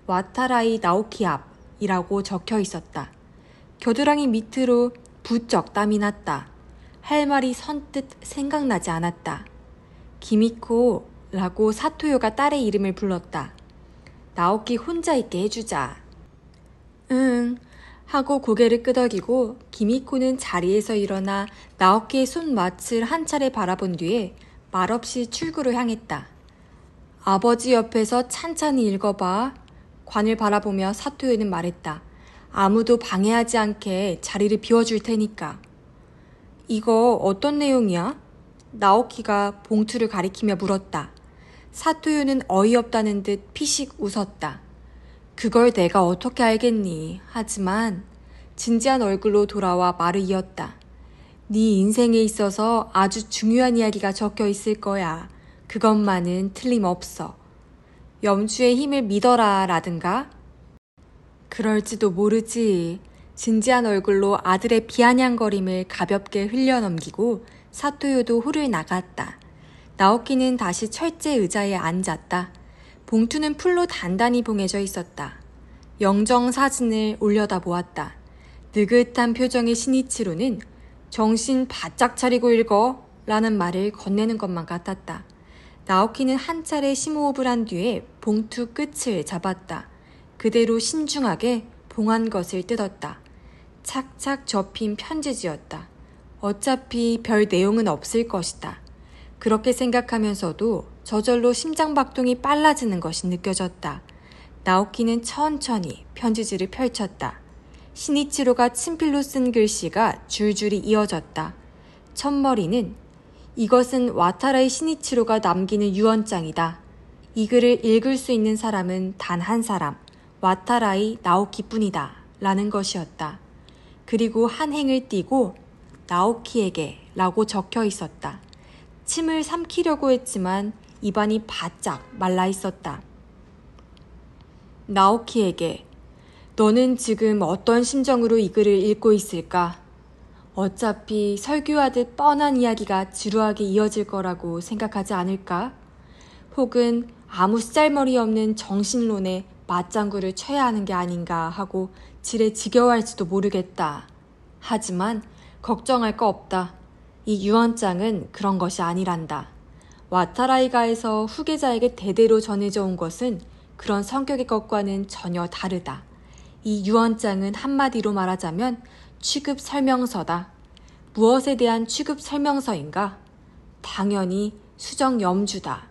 와타라이 나오키 앞이라고 적혀 있었다. 겨드랑이 밑으로 부쩍 땀이 났다. 할 말이 선뜻 생각나지 않았다. 기미코라고 사토요가 딸의 이름을 불렀다. 나오키 혼자 있게 해주자. 응 하고 고개를 끄덕이고 기미코는 자리에서 일어나 나오키의 손맛을 한 차례 바라본 뒤에 말없이 출구로 향했다. 아버지 옆에서 찬찬히 읽어봐. 관을 바라보며 사토요는 말했다. 아무도 방해하지 않게 자리를 비워줄 테니까. 이거 어떤 내용이야? 나오키가 봉투를 가리키며 물었다. 사토요는 어이없다는 듯 피식 웃었다. 그걸 내가 어떻게 알겠니? 하지만 진지한 얼굴로 돌아와 말을 이었다. 네 인생에 있어서 아주 중요한 이야기가 적혀 있을 거야. 그것만은 틀림없어. 염주의 힘을 믿어라 라든가? 그럴지도 모르지. 진지한 얼굴로 아들의 비아냥거림을 가볍게 흘려넘기고 사토요도 홀을 나갔다. 나오키는 다시 철제 의자에 앉았다. 봉투는 풀로 단단히 봉해져 있었다. 영정 사진을 올려다보았다. 느긋한 표정의 시니치로는 정신 바짝 차리고 읽어 라는 말을 건네는 것만 같았다. 나오키는 한 차례 심호흡을 한 뒤에 봉투 끝을 잡았다. 그대로 신중하게 봉한 것을 뜯었다. 착착 접힌 편지지였다. 어차피 별 내용은 없을 것이다. 그렇게 생각하면서도 저절로 심장박동이 빨라지는 것이 느껴졌다. 나오키는 천천히 편지지를 펼쳤다. 시니치로가 친필로 쓴 글씨가 줄줄이 이어졌다. 첫머리는 이것은 와타라이 시니치로가 남기는 유언장이다. 이 글을 읽을 수 있는 사람은 단 한 사람, 와타라이 나오키뿐이다. 라는 것이었다. 그리고 한 행을 띄고 나오키에게 라고 적혀 있었다. 침을 삼키려고 했지만 입안이 바짝 말라 있었다. 나오키에게 너는 지금 어떤 심정으로 이 글을 읽고 있을까? 어차피 설교하듯 뻔한 이야기가 지루하게 이어질 거라고 생각하지 않을까? 혹은 아무 쌀머리 없는 정신론에 맞장구를 쳐야 하는 게 아닌가 하고 지레 지겨워할지도 모르겠다. 하지만 걱정할 거 없다. 이 유언장은 그런 것이 아니란다. 와타라이가에서 후계자에게 대대로 전해져 온 것은 그런 성격의 것과는 전혀 다르다. 이 유언장은 한마디로 말하자면 취급 설명서다. 무엇에 대한 취급 설명서인가? 당연히 수정 염주다.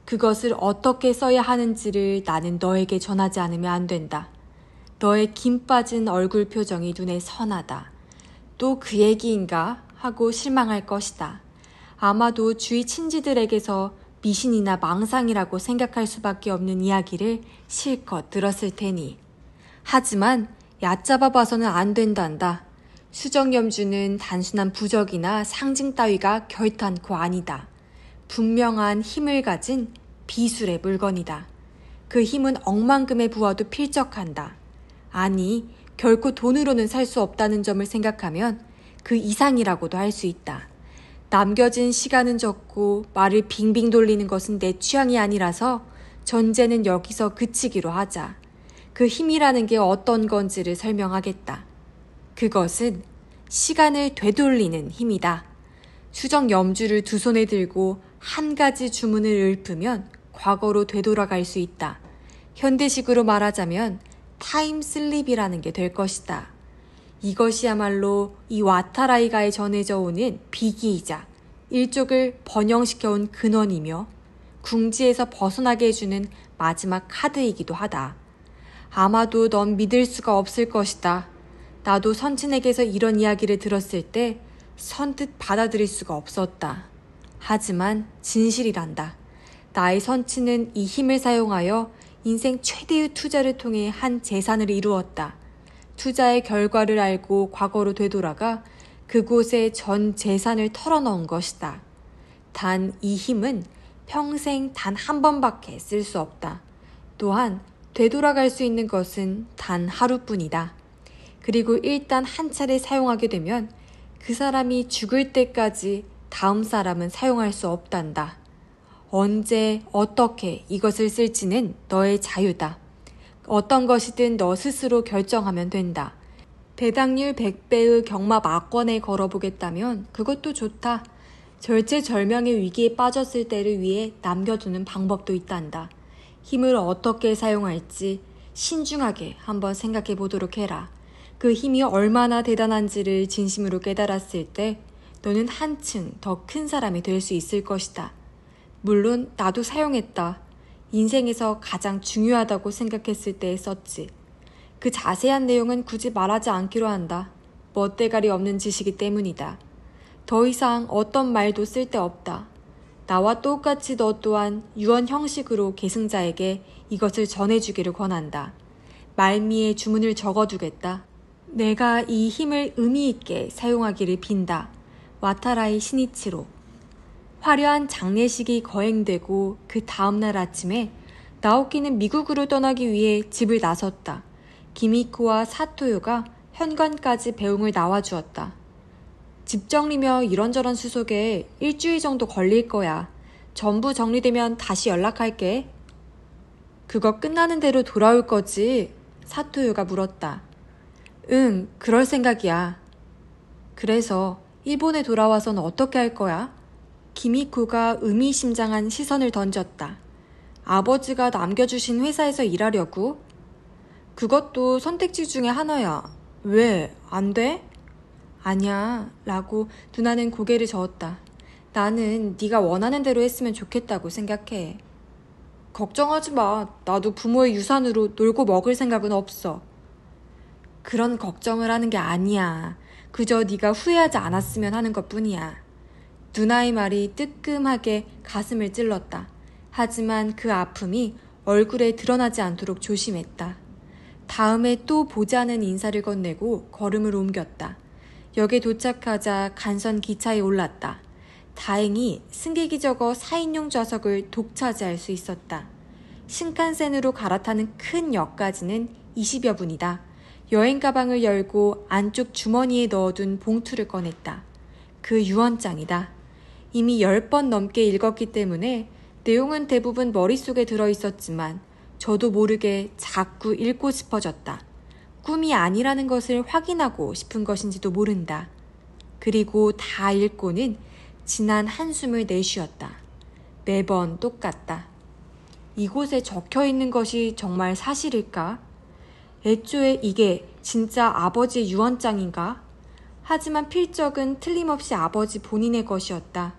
그것을 어떻게 써야 하는지를 나는 너에게 전하지 않으면 안 된다. 너의 김 빠진 얼굴 표정이 눈에 선하다. 또 그 얘기인가? 하고 실망할 것이다. 아마도 주위 친지들에게서 미신이나 망상이라고 생각할 수밖에 없는 이야기를 실컷 들었을 테니. 하지만 얕잡아 봐서는 안 된단다. 수정염주는 단순한 부적이나 상징 따위가 결탄코 아니다. 분명한 힘을 가진 비술의 물건이다. 그 힘은 억만금에 부어도 필적한다. 아니, 결코 돈으로는 살 수 없다는 점을 생각하면 그 이상이라고도 할 수 있다. 남겨진 시간은 적고 말을 빙빙 돌리는 것은 내 취향이 아니라서 전제는 여기서 그치기로 하자. 그 힘이라는 게 어떤 건지를 설명하겠다. 그것은 시간을 되돌리는 힘이다. 수정 염주를 두 손에 들고 한 가지 주문을 읊으면 과거로 되돌아갈 수 있다. 현대식으로 말하자면 타임슬립이라는 게 될 것이다. 이것이야말로 이 와타라이가에 전해져 오는 비기이자 일족을 번영시켜온 근원이며 궁지에서 벗어나게 해주는 마지막 카드이기도 하다. 아마도 넌 믿을 수가 없을 것이다. 나도 선친에게서 이런 이야기를 들었을 때 선뜻 받아들일 수가 없었다. 하지만 진실이란다. 나의 선친은 이 힘을 사용하여 인생 최대의 투자를 통해 한 재산을 이루었다. 투자의 결과를 알고 과거로 되돌아가 그곳에 전 재산을 털어넣은 것이다. 단 이 힘은 평생 단 한 번밖에 쓸 수 없다. 또한 되돌아갈 수 있는 것은 단 하루뿐이다. 그리고 일단 한 차례 사용하게 되면 그 사람이 죽을 때까지 다음 사람은 사용할 수 없단다. 언제 어떻게 이것을 쓸지는 너의 자유다. 어떤 것이든 너 스스로 결정하면 된다. 배당률 100배의 경마 막권에 걸어보겠다면 그것도 좋다. 절체절명의 위기에 빠졌을 때를 위해 남겨두는 방법도 있단다. 힘을 어떻게 사용할지 신중하게 한번 생각해 보도록 해라. 그 힘이 얼마나 대단한지를 진심으로 깨달았을 때 너는 한층 더 큰 사람이 될 수 있을 것이다. 물론 나도 사용했다. 인생에서 가장 중요하다고 생각했을 때 썼지. 그 자세한 내용은 굳이 말하지 않기로 한다. 멋대가리 없는 짓이기 때문이다. 더 이상 어떤 말도 쓸데없다. 나와 똑같이 너 또한 유언 형식으로 계승자에게 이것을 전해주기를 권한다. 말미에 주문을 적어두겠다. 내가 이 힘을 의미 있게 사용하기를 빈다. 와타라이 시니치로. 화려한 장례식이 거행되고 그 다음날 아침에 나오키는 미국으로 떠나기 위해 집을 나섰다. 기미코와 사토요가 현관까지 배웅을 나와주었다. 집 정리며 이런저런 수속에 일주일 정도 걸릴 거야. 전부 정리되면 다시 연락할게. 그거 끝나는 대로 돌아올 거지? 사토요가 물었다. 응, 그럴 생각이야. 그래서 일본에 돌아와서는 어떻게 할 거야? 기미코가 의미심장한 시선을 던졌다. 아버지가 남겨주신 회사에서 일하려고? 그것도 선택지 중에 하나야. 왜? 안 돼? 아니야. 라고 누나는 고개를 저었다. 나는 네가 원하는 대로 했으면 좋겠다고 생각해. 걱정하지 마. 나도 부모의 유산으로 놀고 먹을 생각은 없어. 그런 걱정을 하는 게 아니야. 그저 네가 후회하지 않았으면 하는 것뿐이야. 누나의 말이 뜨끔하게 가슴을 찔렀다. 하지만 그 아픔이 얼굴에 드러나지 않도록 조심했다. 다음에 또 보자는 인사를 건네고 걸음을 옮겼다. 역에 도착하자 간선 기차에 올랐다. 다행히 승객이 적어 4인용 좌석을 독차지할 수 있었다. 신칸센으로 갈아타는 큰 역까지는 20여 분이다. 여행 가방을 열고 안쪽 주머니에 넣어둔 봉투를 꺼냈다. 그 유언장이다. 이미 10번 넘게 읽었기 때문에 내용은 대부분 머릿속에 들어있었지만 저도 모르게 자꾸 읽고 싶어졌다. 꿈이 아니라는 것을 확인하고 싶은 것인지도 모른다. 그리고 다 읽고는 진한 한숨을 내쉬었다. 매번 똑같다. 이곳에 적혀있는 것이 정말 사실일까? 애초에 이게 진짜 아버지의 유언장인가? 하지만 필적은 틀림없이 아버지 본인의 것이었다.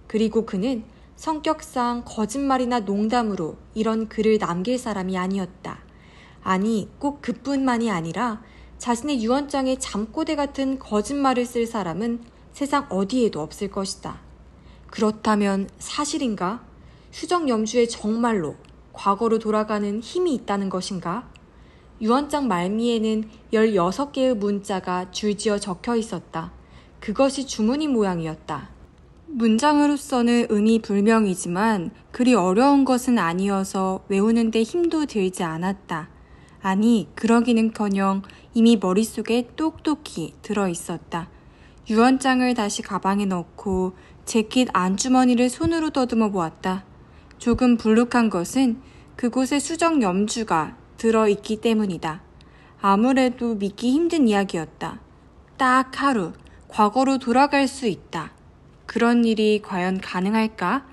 그리고 그는 성격상 거짓말이나 농담으로 이런 글을 남길 사람이 아니었다. 아니, 꼭 그뿐만이 아니라 자신의 유언장에 잠꼬대 같은 거짓말을 쓸 사람은 세상 어디에도 없을 것이다. 그렇다면 사실인가? 수정 염주에 정말로 과거로 돌아가는 힘이 있다는 것인가? 유언장 말미에는 16개의 문자가 줄지어 적혀 있었다. 그것이 주문인 모양이었다. 문장으로서는 의미 불명이지만 그리 어려운 것은 아니어서 외우는데 힘도 들지 않았다. 아니, 그러기는커녕 이미 머릿속에 똑똑히 들어있었다. 유언장을 다시 가방에 넣고 재킷 안주머니를 손으로 더듬어 보았다. 조금 불룩한 것은 그곳에 수정 염주가 들어있기 때문이다. 아무래도 믿기 힘든 이야기였다. 딱 하루, 과거로 돌아갈 수 있다. 그런 일이 과연 가능할까?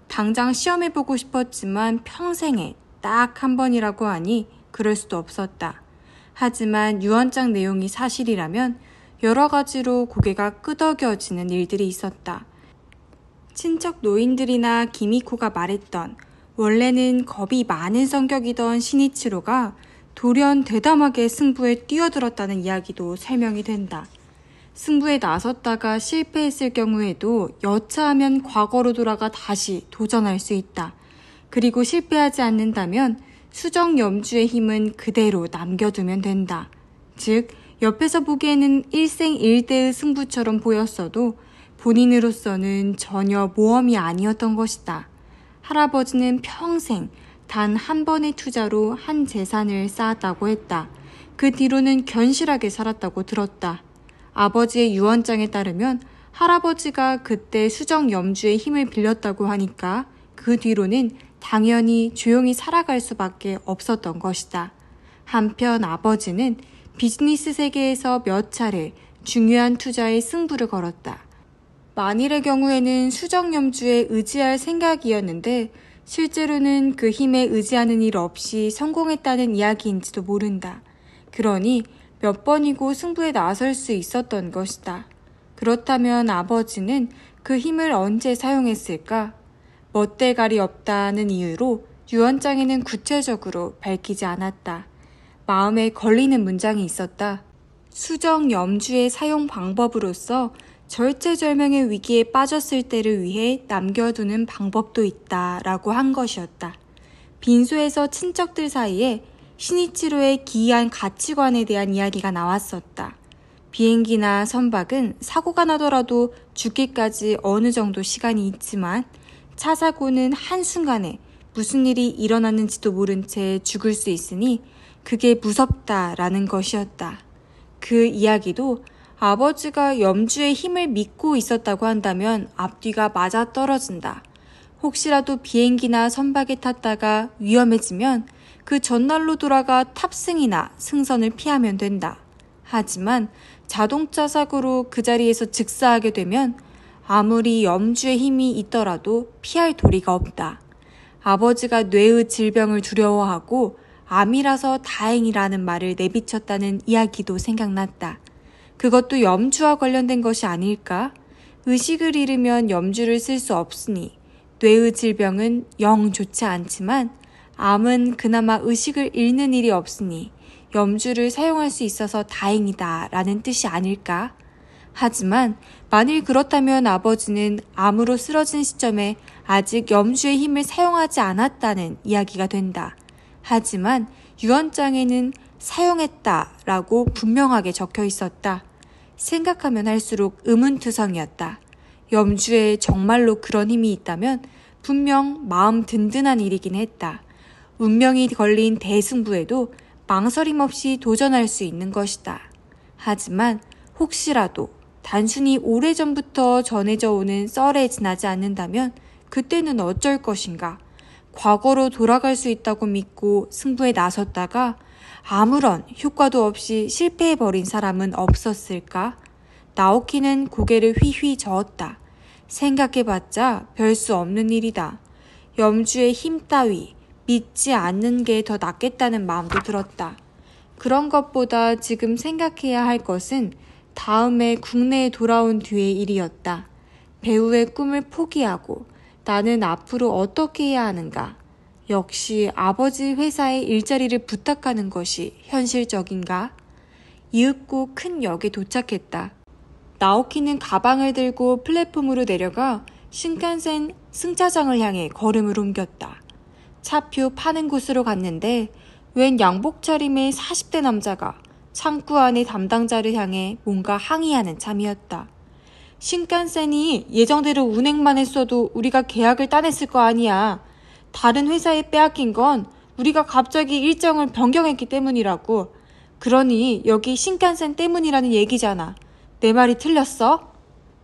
당장 시험해보고 싶었지만 평생에 딱 한 번이라고 하니 그럴 수도 없었다. 하지만 유언장 내용이 사실이라면 여러 가지로 고개가 끄덕여지는 일들이 있었다. 친척 노인들이나 기미코가 말했던 원래는 겁이 많은 성격이던 신이치로가 돌연 대담하게 승부에 뛰어들었다는 이야기도 설명이 된다. 승부에 나섰다가 실패했을 경우에도 여차하면 과거로 돌아가 다시 도전할 수 있다. 그리고 실패하지 않는다면 수정 염주의 힘은 그대로 남겨두면 된다. 즉, 옆에서 보기에는 일생일대의 승부처럼 보였어도 본인으로서는 전혀 모험이 아니었던 것이다. 할아버지는 평생 단 한 번의 투자로 한 재산을 쌓았다고 했다. 그 뒤로는 견실하게 살았다고 들었다. 아버지의 유언장에 따르면 할아버지가 그때 수정 염주의 힘을 빌렸다고 하니까 그 뒤로는 당연히 조용히 살아갈 수밖에 없었던 것이다. 한편 아버지는 비즈니스 세계에서 몇 차례 중요한 투자에 승부를 걸었다. 만일의 경우에는 수정 염주에 의지할 생각이었는데 실제로는 그 힘에 의지하는 일 없이 성공했다는 이야기인지도 모른다. 그러니 몇 번이고 승부에 나설 수 있었던 것이다. 그렇다면 아버지는 그 힘을 언제 사용했을까? 멋대가리 없다는 이유로 유언장에는 구체적으로 밝히지 않았다. 마음에 걸리는 문장이 있었다. 수정 염주의 사용 방법으로서 절체절명의 위기에 빠졌을 때를 위해 남겨두는 방법도 있다라고 한 것이었다. 빈소에서 친척들 사이에 신이치로의 기이한 가치관에 대한 이야기가 나왔었다. 비행기나 선박은 사고가 나더라도 죽기까지 어느 정도 시간이 있지만 차 사고는 한순간에 무슨 일이 일어났는지도 모른 채 죽을 수 있으니 그게 무섭다라는 것이었다. 그 이야기도 아버지가 염주의 힘을 믿고 있었다고 한다면 앞뒤가 맞아떨어진다. 혹시라도 비행기나 선박에 탔다가 위험해지면 그 전날로 돌아가 탑승이나 승선을 피하면 된다. 하지만 자동차 사고로 그 자리에서 즉사하게 되면 아무리 염주의 힘이 있더라도 피할 도리가 없다. 아버지가 뇌의 질병을 두려워하고 암이라서 다행이라는 말을 내비쳤다는 이야기도 생각났다. 그것도 염주와 관련된 것이 아닐까? 의식을 잃으면 염주를 쓸 수 없으니 뇌의 질병은 영 좋지 않지만 암은 그나마 의식을 잃는 일이 없으니 염주를 사용할 수 있어서 다행이다 라는 뜻이 아닐까? 하지만 만일 그렇다면 아버지는 암으로 쓰러진 시점에 아직 염주의 힘을 사용하지 않았다는 이야기가 된다. 하지만 유언장에는 사용했다라고 분명하게 적혀 있었다. 생각하면 할수록 의문투성이었다. 염주에 정말로 그런 힘이 있다면 분명 마음 든든한 일이긴 했다. 운명이 걸린 대승부에도 망설임 없이 도전할 수 있는 것이다. 하지만 혹시라도 단순히 오래전부터 전해져 오는 썰에 지나지 않는다면 그때는 어쩔 것인가? 과거로 돌아갈 수 있다고 믿고 승부에 나섰다가 아무런 효과도 없이 실패해버린 사람은 없었을까? 나오키는 고개를 휘휘 저었다. 생각해봤자 별 수 없는 일이다. 염주의 힘 따위 믿지 않는 게 더 낫겠다는 마음도 들었다. 그런 것보다 지금 생각해야 할 것은 다음에 국내에 돌아온 뒤의 일이었다. 배우의 꿈을 포기하고 나는 앞으로 어떻게 해야 하는가? 역시 아버지 회사에 일자리를 부탁하는 것이 현실적인가? 이윽고 큰 역에 도착했다. 나오키는 가방을 들고 플랫폼으로 내려가 신칸센 승차장을 향해 걸음을 옮겼다. 차표 파는 곳으로 갔는데 웬 양복 차림의 40대 남자가 창구 안의 담당자를 향해 뭔가 항의하는 참이었다. 신칸센이 예정대로 운행만 했어도 우리가 계약을 따냈을 거 아니야. 다른 회사에 빼앗긴 건 우리가 갑자기 일정을 변경했기 때문이라고. 그러니 여기 신칸센 때문이라는 얘기잖아. 내 말이 틀렸어?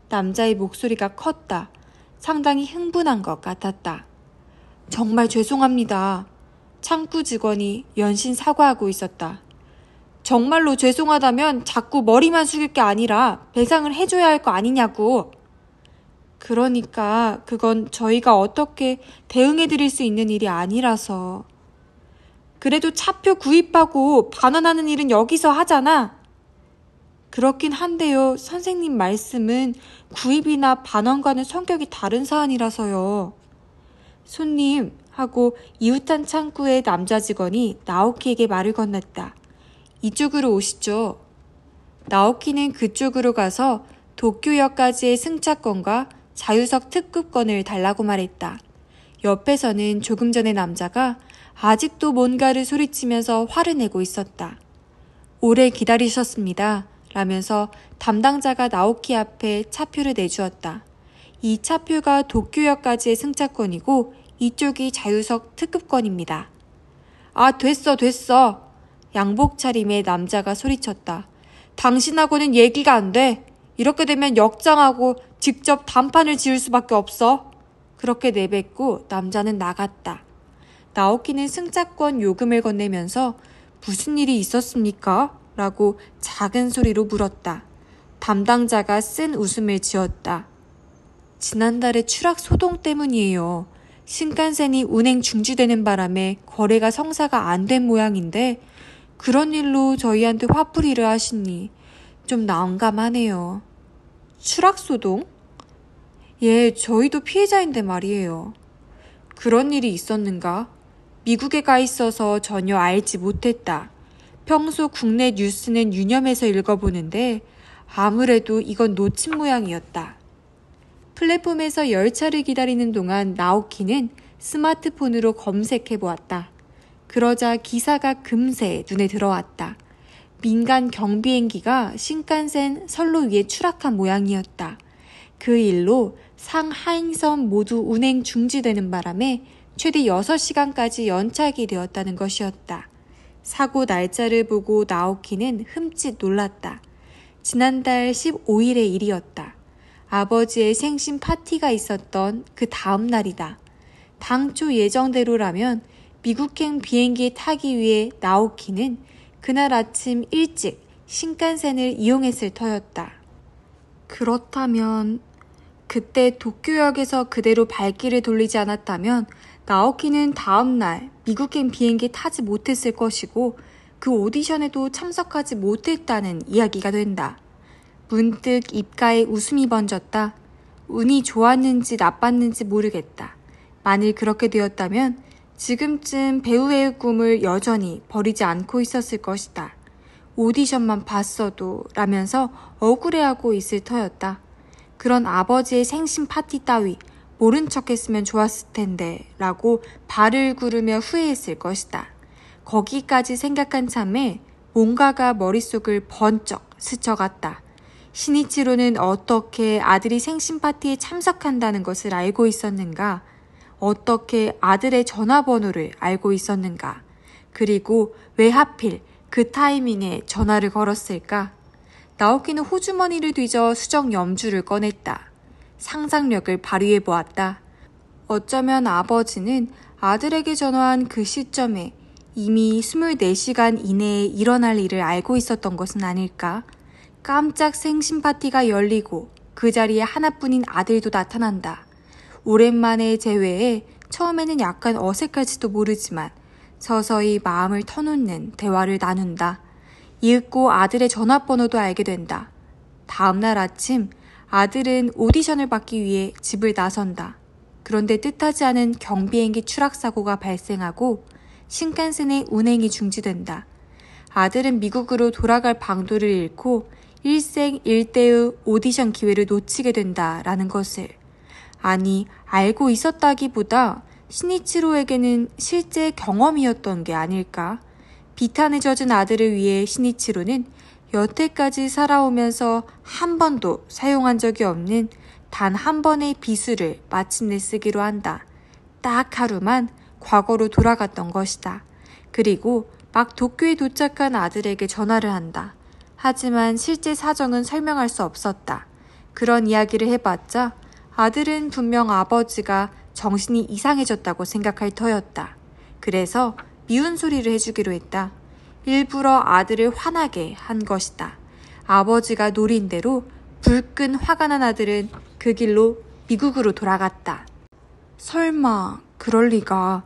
남자의 목소리가 컸다. 상당히 흥분한 것 같았다. 정말 죄송합니다. 창구 직원이 연신 사과하고 있었다. 정말로 죄송하다면 자꾸 머리만 숙일 게 아니라 배상을 해줘야 할 거 아니냐고. 그러니까 그건 저희가 어떻게 대응해드릴 수 있는 일이 아니라서. 그래도 차표 구입하고 반환하는 일은 여기서 하잖아. 그렇긴 한데요. 선생님 말씀은 구입이나 반환과는 성격이 다른 사안이라서요. 손님 하고 이웃한 창구의 남자 직원이 나오키에게 말을 건넸다. 이쪽으로 오시죠. 나오키는 그쪽으로 가서 도쿄역까지의 승차권과 자유석 특급권을 달라고 말했다. 옆에서는 조금 전에 남자가 아직도 뭔가를 소리치면서 화를 내고 있었다. 오래 기다리셨습니다. 라면서 담당자가 나오키 앞에 차표를 내주었다. 이 차표가 도쿄역까지의 승차권이고 이쪽이 자유석 특급권입니다. 아, 됐어. 양복 차림의 남자가 소리쳤다. 당신하고는 얘기가 안 돼. 이렇게 되면 역장하고 직접 단판을 지을 수밖에 없어. 그렇게 내뱉고 남자는 나갔다. 나오키는 승차권 요금을 건네면서 무슨 일이 있었습니까? 라고 작은 소리로 물었다. 담당자가 쓴 웃음을 지었다. 지난달에 추락 소동 때문이에요. 신칸센이 운행 중지되는 바람에 거래가 성사가 안 된 모양인데 그런 일로 저희한테 화풀이를 하시니 좀 난감하네요. 추락 소동? 예, 저희도 피해자인데 말이에요. 그런 일이 있었는가? 미국에 가 있어서 전혀 알지 못했다. 평소 국내 뉴스는 유념해서 읽어보는데 아무래도 이건 놓친 모양이었다. 플랫폼에서 열차를 기다리는 동안 나오키는 스마트폰으로 검색해보았다. 그러자 기사가 금세 눈에 들어왔다. 민간 경비행기가 신칸센 선로 위에 추락한 모양이었다. 그 일로 상하행선 모두 운행 중지되는 바람에 최대 6시간까지 연착이 되었다는 것이었다. 사고 날짜를 보고 나오키는 흠칫 놀랐다. 지난달 15일의 일이었다. 아버지의 생신 파티가 있었던 그 다음 날이다. 당초 예정대로라면 미국행 비행기에 타기 위해 나오키는 그날 아침 일찍 신칸센을 이용했을 터였다. 그렇다면 그때 도쿄역에서 그대로 발길을 돌리지 않았다면 나오키는 다음 날 미국행 비행기에 타지 못했을 것이고 그 오디션에도 참석하지 못했다는 이야기가 된다. 문득 입가에 웃음이 번졌다. 운이 좋았는지 나빴는지 모르겠다. 만일 그렇게 되었다면 지금쯤 배우의 꿈을 여전히 버리지 않고 있었을 것이다. 오디션만 봤어도 라면서 억울해하고 있을 터였다. 그런 아버지의 생신 파티 따위 모른 척했으면 좋았을 텐데 라고 발을 구르며 후회했을 것이다. 거기까지 생각한 참에 뭔가가 머릿속을 번쩍 스쳐갔다. 신이치로는 어떻게 아들이 생신 파티에 참석한다는 것을 알고 있었는가? 어떻게 아들의 전화번호를 알고 있었는가? 그리고 왜 하필 그 타이밍에 전화를 걸었을까? 나오키는 호주머니를 뒤져 수정 염주를 꺼냈다. 상상력을 발휘해보았다. 어쩌면 아버지는 아들에게 전화한 그 시점에 이미 24시간 이내에 일어날 일을 알고 있었던 것은 아닐까? 깜짝 생신 파티가 열리고 그 자리에 하나뿐인 아들도 나타난다. 오랜만에 재회에 처음에는 약간 어색할지도 모르지만 서서히 마음을 터놓는 대화를 나눈다. 이윽고 아들의 전화번호도 알게 된다. 다음날 아침 아들은 오디션을 받기 위해 집을 나선다. 그런데 뜻하지 않은 경비행기 추락사고가 발생하고 신칸센의 운행이 중지된다. 아들은 미국으로 돌아갈 방도를 잃고 일생일대의 오디션 기회를 놓치게 된다라는 것을, 아니 알고 있었다기보다 신이치로에게는 실제 경험이었던 게 아닐까? 비탄에 젖은 아들을 위해 신이치로는 여태까지 살아오면서 한 번도 사용한 적이 없는 단 한 번의 비수를 마침내 쓰기로 한다. 딱 하루만 과거로 돌아갔던 것이다. 그리고 막 도쿄에 도착한 아들에게 전화를 한다. 하지만 실제 사정은 설명할 수 없었다. 그런 이야기를 해봤자 아들은 분명 아버지가 정신이 이상해졌다고 생각할 터였다. 그래서 미운 소리를 해주기로 했다. 일부러 아들을 화나게 한 것이다. 아버지가 노린 대로 불끈 화가 난 아들은 그 길로 미국으로 돌아갔다. 설마 그럴 리가.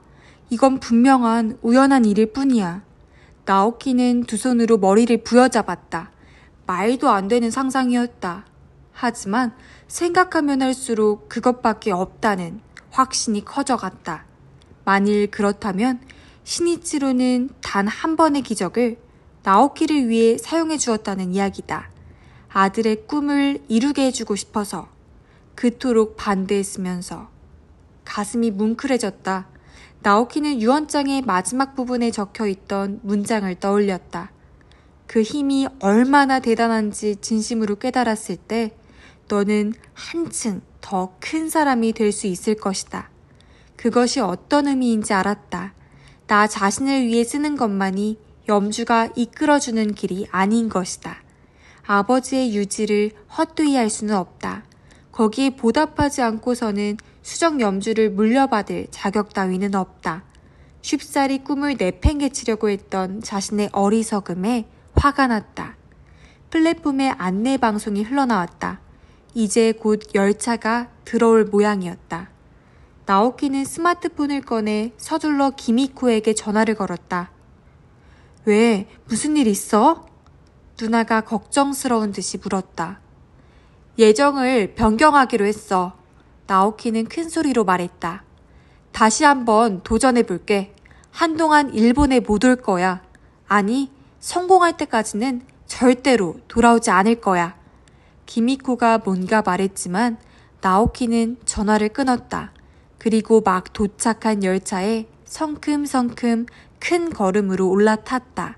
이건 분명한 우연한 일일 뿐이야. 나오키는 두 손으로 머리를 부여잡았다. 말도 안 되는 상상이었다. 하지만 생각하면 할수록 그것밖에 없다는 확신이 커져갔다. 만일 그렇다면 시니치로는 단 한 번의 기적을 나오키를 위해 사용해 주었다는 이야기다. 아들의 꿈을 이루게 해주고 싶어서, 그토록 반대했으면서. 가슴이 뭉클해졌다. 나오키는 유언장의 마지막 부분에 적혀있던 문장을 떠올렸다. 그 힘이 얼마나 대단한지 진심으로 깨달았을 때 너는 한층 더 큰 사람이 될 수 있을 것이다. 그것이 어떤 의미인지 알았다. 나 자신을 위해 쓰는 것만이 염주가 이끌어주는 길이 아닌 것이다. 아버지의 유지를 헛되이 할 수는 없다. 거기에 보답하지 않고서는 수정 염주를 물려받을 자격 따위는 없다. 쉽사리 꿈을 내팽개치려고 했던 자신의 어리석음에 화가 났다. 플랫폼에 안내 방송이 흘러나왔다. 이제 곧 열차가 들어올 모양이었다. 나오키는 스마트폰을 꺼내 서둘러 기미코에게 전화를 걸었다. 왜? 무슨 일 있어? 누나가 걱정스러운 듯이 물었다. 예정을 변경하기로 했어. 나오키는 큰 소리로 말했다. 다시 한번 도전해볼게. 한동안 일본에 못 올 거야. 아니, 성공할 때까지는 절대로 돌아오지 않을 거야. 기미코가 뭔가 말했지만 나오키는 전화를 끊었다. 그리고 막 도착한 열차에 성큼성큼 큰 걸음으로 올라탔다.